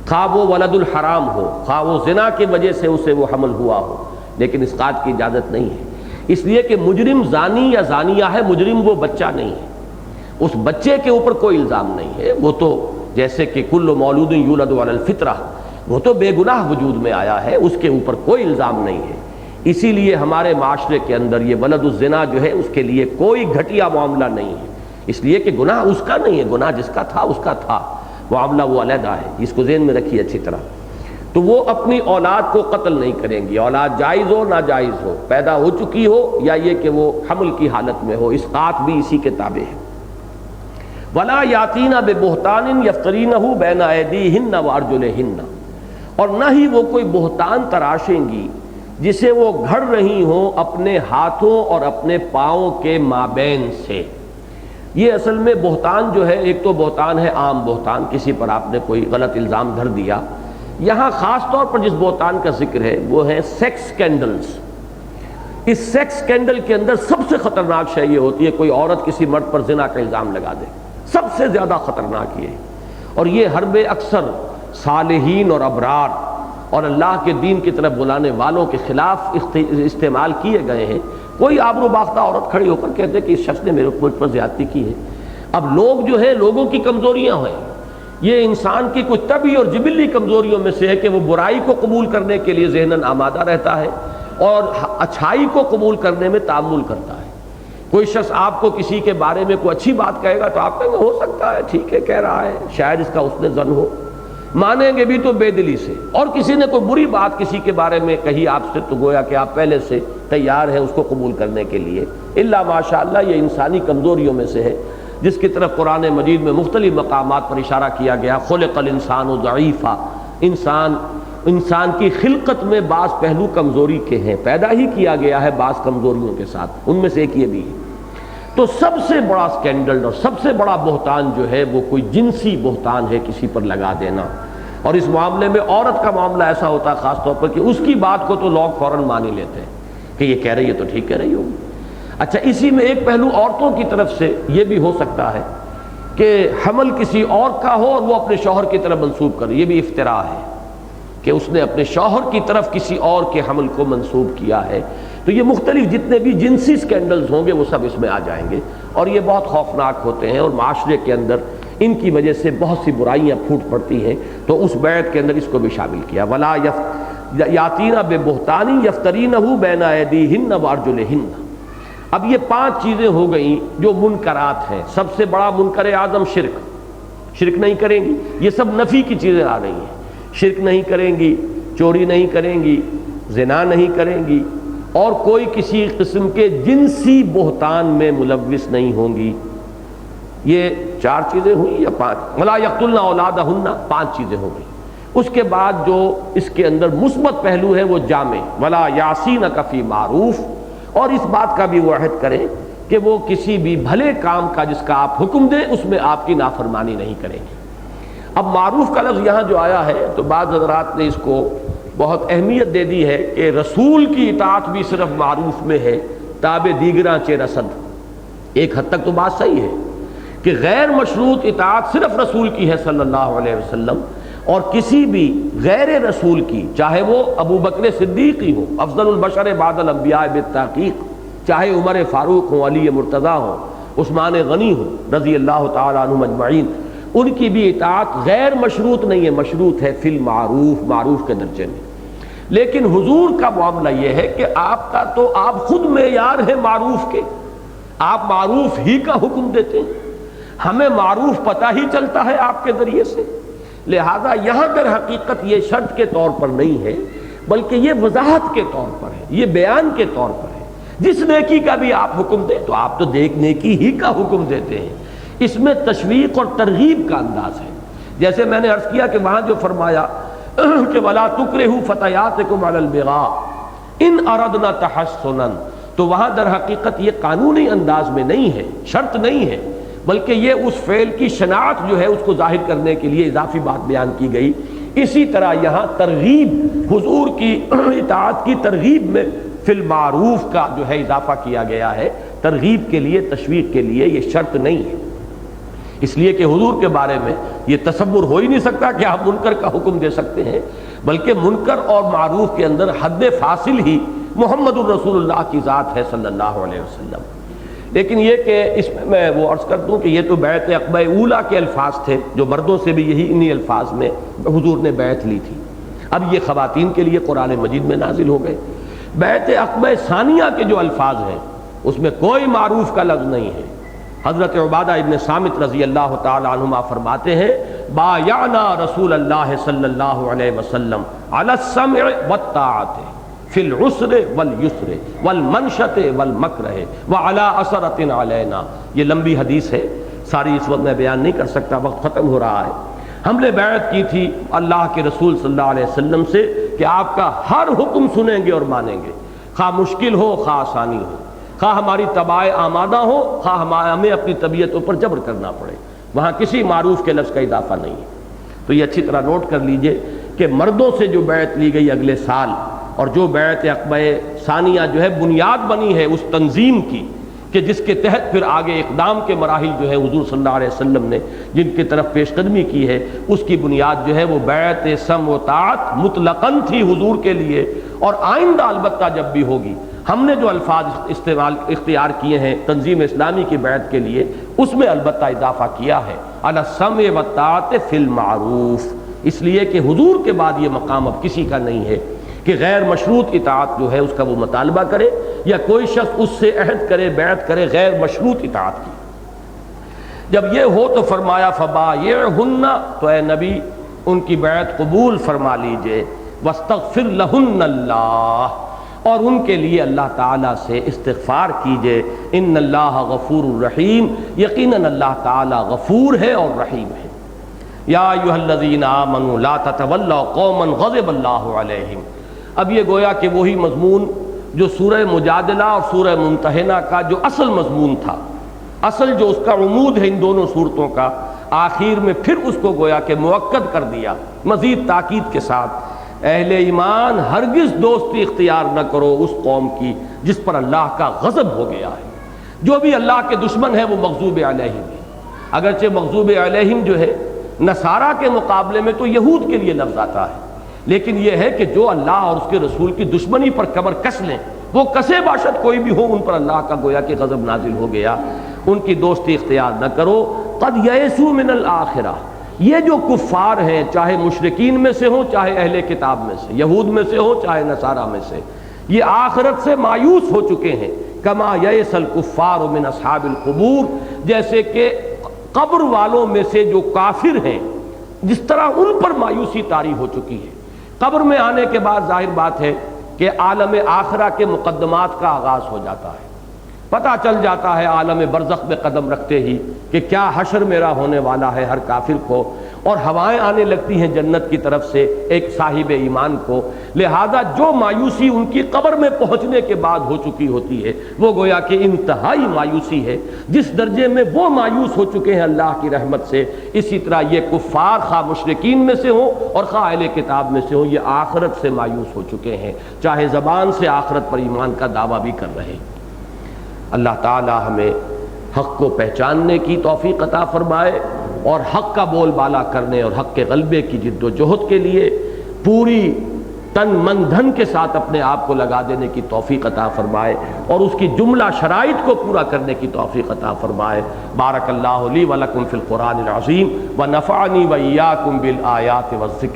خواہ وہ ولد الحرام ہو، خواہ وہ زنا کی وجہ سے اسے وہ حمل ہوا ہو، لیکن اسقاط کی اجازت نہیں ہے، اس لیے کہ مجرم زانی یا زانیہ ہے، مجرم وہ بچہ نہیں ہے، اس بچے کے اوپر کوئی الزام نہیں ہے، وہ تو جیسے کہ کل مولود یولد علی الفطرہ، وہ تو بے گناہ وجود میں آیا ہے، اس کے اوپر کوئی الزام نہیں ہے۔ اسی لیے ہمارے معاشرے کے اندر یہ ولد الزنا جو ہے اس کے لیے کوئی گھٹیا معاملہ نہیں ہے، اس لیے کہ گناہ اس کا نہیں ہے، گناہ جس کا تھا اس کا تھا، معاملہ وہ علیحدہ ہے، اس کو ذہن میں رکھیے اچھی طرح۔ تو وہ اپنی اولاد کو قتل نہیں کریں گی، اولاد جائز ہو ناجائز ہو، پیدا ہو چکی ہو یا یہ کہ وہ حمل کی حالت میں ہو، اسقاط بھی اسی کے تابع ہے۔ ولا یاتین ببہتان یفترینہ بین ایدیہن وارجلہن، اور نہ ہی وہ کوئی بہتان تراشیں گی جسے وہ گھڑ رہی ہوں اپنے ہاتھوں اور اپنے پاؤں کے مابین سے۔ یہ اصل میں بہتان جو ہے، ایک تو بہتان ہے عام بہتان، کسی پر آپ نے کوئی غلط الزام دھر دیا. یہاں خاص طور پر جس بہتان کا ذکر ہے وہ ہے سیکس سکینڈلز. اس سیکس سکینڈل کے اندر سب سے خطرناک شے یہ ہوتی ہے کوئی عورت کسی مرد پر زنا کا الزام لگا دے. سب سے زیادہ خطرناک یہ ہے، اور یہ حرب اکثر صالحین اور ابرار اور اللہ کے دین کی طرف بلانے والوں کے خلاف استعمال کیے گئے ہیں. کوئی آبرو باختہ عورت کھڑی ہو کر کہتے کہ اس شخص نے میرے مجھ پر زیادتی کی ہے. اب لوگ جو ہے، لوگوں کی کمزوریاں ہیں، یہ انسان کی کچھ طبعی اور جبلی کمزوریوں میں سے ہے کہ وہ برائی کو قبول کرنے کے لیے ذہناً آمادہ رہتا ہے اور اچھائی کو قبول کرنے میں تعامل کرتا ہے. کوئی شخص آپ کو کسی کے بارے میں کوئی اچھی بات کہے گا تو آپ کہیں گے ہو سکتا ہے ٹھیک ہے کہہ رہا ہے، شاید اس کا حسن ظن ہو، مانیں گے بھی تو بے دلی سے. اور کسی نے کوئی بری بات کسی کے بارے میں کہی آپ سے تو گویا کہ آپ پہلے سے تیار ہیں اس کو قبول کرنے کے لیے. الا ماشاءاللہ یہ انسانی کمزوریوں میں سے ہے جس کی طرف قرآن مجید میں مختلف مقامات پر اشارہ کیا گیا. خلق الانسان ضعیفا، انسان کی خلقت میں بعض پہلو کمزوری کے ہیں، پیدا ہی کیا گیا ہے بعض کمزوریوں کے ساتھ، ان میں سے ایک یہ بھی ہے. تو سب سے بڑا سکینڈل اور سب سے بڑا بہتان جو ہے وہ کوئی جنسی بہتان ہے، کسی پر لگا دینا. اور اس معاملے میں عورت کا معاملہ ایسا ہوتا ہے خاص طور پر کہ اس کی بات کو تو لوگ فوراً مان ہی لیتے ہیں کہ یہ کہہ رہی ہے تو ٹھیک کہہ رہی ہوگی. اچھا، اسی میں ایک پہلو عورتوں کی طرف سے یہ بھی ہو سکتا ہے کہ حمل کسی اور کا ہو اور وہ اپنے شوہر کی طرف منسوب کرے. یہ بھی افتراء ہے کہ اس نے اپنے شوہر کی طرف کسی اور کے حمل کو منسوب کیا ہے. تو یہ مختلف جتنے بھی جنسی سکینڈلز ہوں گے وہ سب اس میں آ جائیں گے، اور یہ بہت خوفناک ہوتے ہیں اور معاشرے کے اندر ان کی وجہ سے بہت سی برائیاں پھوٹ پڑتی ہیں. تو اس بیعت کے اندر اس کو بھی شامل کیا. ولا یاتینا ببہتان یفترینہ بین ایدیہن وارجلہن. اب یہ 5 چیزیں ہو گئیں جو منکرات ہیں. سب سے بڑا منکر اعظم شرک نہیں کریں گی. یہ سب نفی کی چیزیں آ رہی ہیں. شرک نہیں کریں گی، چوری نہیں کریں گی، زنا نہیں کریں گی، اور کوئی کسی قسم کے جنسی بہتان میں ملوث نہیں ہوں گی. یہ 4 چیزیں ہوئیں یا 5؟ ولا یقتلن اولادہن، 5 چیزیں ہو گئیں. اس کے بعد جو اس کے اندر مثبت پہلو ہے وہ جامع ولا یعصینک فی معروف، اور اس بات کا بھی وہ عہد کریں کہ وہ کسی بھی بھلے کام کا جس کا آپ حکم دیں اس میں آپ کی نافرمانی نہیں کریں گے. اب معروف کا لفظ یہاں جو آیا ہے تو بعض حضرات نے اس کو بہت اہمیت دے دی ہے کہ رسول کی اطاعت بھی صرف معروف میں ہے، تابع دیگراں چہ رسد. ایک حد تک تو بات صحیح ہے کہ غیر مشروط اطاعت صرف رسول کی ہے صلی اللہ علیہ وسلم، اور کسی بھی غیر رسول کی، چاہے وہ ابو بکر صدیق ہی ہو، افضل البشر بعد الانبیاء بالتحقیق، چاہے عمر فاروق ہوں، علی مرتضیٰ ہوں، عثمان غنی ہوں رضی اللہ تعالی عنہم اجمعین، ان کی بھی اطاعت غیر مشروط نہیں ہے، مشروط ہے فی المعروف، معروف کے درجے میں. لیکن حضور کا معاملہ یہ ہے کہ آپ کا تو آپ خود معیار ہیں معروف کے، آپ معروف ہی کا حکم دیتے ہیں، ہمیں معروف پتہ ہی چلتا ہے آپ کے ذریعے سے. لہذا یہاں در حقیقت یہ شرط کے طور پر نہیں ہے بلکہ یہ وضاحت کے طور پر ہے، یہ بیان کے طور پر ہے. جس نیکی کا بھی آپ حکم دیں تو آپ تو نیکی ہی کا حکم دیتے ہیں. اس میں تشویق اور ترغیب کا انداز ہے. جیسے میں نے عرض کیا کہ وہاں جو فرمایا کہ وَلَا تُكْرِهُ فَتَيَاتِكُمْ عَلَى الْبِغَاءِ إِنْ أَرَدْنَا تَحَصُّنًا. تو وہاں در حقیقت یہ قانونی انداز میں نہیں ہے، شرط نہیں ہے، بلکہ یہ اس فعل کی شناعت جو ہے اس کو ظاہر کرنے کے لیے اضافی بات بیان کی گئی. اسی طرح یہاں ترغیب، حضور کی اطاعت کی ترغیب میں فی المعروف کا جو ہے اضافہ کیا گیا ہے، ترغیب کے لیے، تشویق کے لیے. یہ شرط نہیں ہے، اس لیے کہ حضور کے بارے میں یہ تصور ہو ہی نہیں سکتا کہ آپ منکر کا حکم دے سکتے ہیں، بلکہ منکر اور معروف کے اندر حد فاصل ہی محمد الرسول اللہ کی ذات ہے صلی اللہ علیہ وسلم. لیکن یہ کہ اس میں میں وہ عرض کر دوں کہ یہ تو بیعت عقبہ اولیٰ کے الفاظ تھے، جو مردوں سے بھی یہی انہی الفاظ میں حضور نے بیعت لی تھی. اب یہ خواتین کے لیے قرآن مجید میں نازل ہو گئے. بیعت عقبہ ثانیہ کے جو الفاظ ہیں اس میں کوئی معروف کا لفظ نہیں ہے. حضرت عبادہ ابن صامت رضی اللہ تعالی عنہما فرماتے ہیں بایعنا رسول اللہ صلی اللہ علیہ وسلم علی السمع والطاعت فی العسر والیسر والمنشط والمکرہ وعلی اثرۃ علینا. یہ لمبی حدیث ہے، ساری اس وقت میں بیان نہیں کر سکتا، وقت ختم ہو رہا ہے. ہم نے بیعت کی تھی اللہ کے رسول صلی اللہ علیہ وسلم سے کہ آپ کا ہر حکم سنیں گے اور مانیں گے، خواہ مشکل ہو خواہ آسانی ہو، خواہ ہماری طبائع آمادہ ہو، خواہ ہمیں اپنی طبیعتوں پر جبر کرنا پڑے، وہاں کسی معروف کے لفظ کا اضافہ نہیں ہے۔ تو یہ اچھی طرح نوٹ کر لیجئے کہ مردوں سے جو بیعت لی گئی اگلے سال، اور جو بیعت عقبہ ثانیہ جو ہے بنیاد بنی ہے اس تنظیم کی کہ جس کے تحت پھر آگے اقدام کے مراحل جو ہے حضور صلی اللہ علیہ وسلم نے جن کی طرف پیش قدمی کی ہے، اس کی بنیاد جو ہے وہ بیعت سمع و طاعت مطلقاً تھی حضور کے لیے، اور آئندہ البتہ جب بھی ہوگی ہم نے جو الفاظ اختیار کیے ہیں تنظیم اسلامی کی بیعت کے لیے، اس میں البتہ اضافہ کیا ہے علی السمع والطاعت فی المعروف، اس لیے کہ حضور کے بعد یہ مقام اب کسی کا نہیں ہے کہ غیر مشروط اطاعت جو ہے اس کا وہ مطالبہ کرے، یا کوئی شخص اس سے عہد کرے، بیعت کرے غیر مشروط اطاعت کی۔ جب یہ ہو تو فرمایا فبایعہن، تو اے نبی ان کی بیعت قبول فرما لیجئے، واستغفر لہن اللہ، اور ان کے لیے اللہ تعالیٰ سے استغفار کیجئے، ان اللہ غفور الرحیم، یقیناً اللہ تعالیٰ غفور ہے اور رحیم ہے۔ یا ایھا الذین آمنوا لا تتولوا قوما غضب اللہ علیہم، اب یہ گویا کہ وہی مضمون جو سورہ مجادلہ اور سورہ ممتحنہ کا جو اصل مضمون تھا، اصل جو اس کا عمود ہے ان دونوں صورتوں کا، آخر میں پھر اس کو گویا کہ مؤکد کر دیا مزید تاکید کے ساتھ، اہل ایمان ہرگز دوستی اختیار نہ کرو اس قوم کی جس پر اللہ کا غضب ہو گیا ہے۔ جو بھی اللہ کے دشمن ہے وہ مغضوب علیہم ہے، اگرچہ مغضوب علیہم جو ہے نصارہ کے مقابلے میں تو یہود کے لیے لفظ آتا ہے، لیکن یہ ہے کہ جو اللہ اور اس کے رسول کی دشمنی پر کمر کس لیں، وہ کسے باشد کوئی بھی ہو، ان پر اللہ کا گویا کہ غضب نازل ہو گیا، ان کی دوستی اختیار نہ کرو۔ قد یئسوا من الآخرہ، یہ جو کفار ہیں چاہے مشرکین میں سے ہوں چاہے اہل کتاب میں سے، یہود میں سے ہوں چاہے نصارہ میں سے، یہ آخرت سے مایوس ہو چکے ہیں، کما یئس الکفار من اصحاب القبور، جیسے کہ قبر والوں میں سے جو کافر ہیں جس طرح ان پر مایوسی طاری ہو چکی ہے۔ قبر میں آنے کے بعد ظاہر بات ہے کہ عالم آخرہ کے مقدمات کا آغاز ہو جاتا ہے، پتہ چل جاتا ہے عالم برزخ میں قدم رکھتے ہی کہ کیا حشر میرا ہونے والا ہے ہر کافر کو، اور ہوائیں آنے لگتی ہیں جنت کی طرف سے ایک صاحب ایمان کو، لہذا جو مایوسی ان کی قبر میں پہنچنے کے بعد ہو چکی ہوتی ہے وہ گویا کہ انتہائی مایوسی ہے، جس درجے میں وہ مایوس ہو چکے ہیں اللہ کی رحمت سے، اسی طرح یہ کفار خواہ مشرکین میں سے ہوں اور خواہ اہل کتاب میں سے ہوں، یہ آخرت سے مایوس ہو چکے ہیں، چاہے زبان سے آخرت پر ایمان کا دعویٰ بھی کر رہے ہیں۔ اللہ تعالی ہمیں حق کو پہچاننے کی توفیق عطا فرمائے، اور حق کا بول بالا کرنے اور حق کے غلبے کی جد و جہد کے لیے پوری تن من دھن کے ساتھ اپنے آپ کو لگا دینے کی توفیق عطا فرمائے، اور اس کی جملہ شرائط کو پورا کرنے کی توفیق عطا فرمائے۔ بارک اللہ لی ولکم فی القرآن العظیم ونفعنی وإیاکم بالآیات والذکر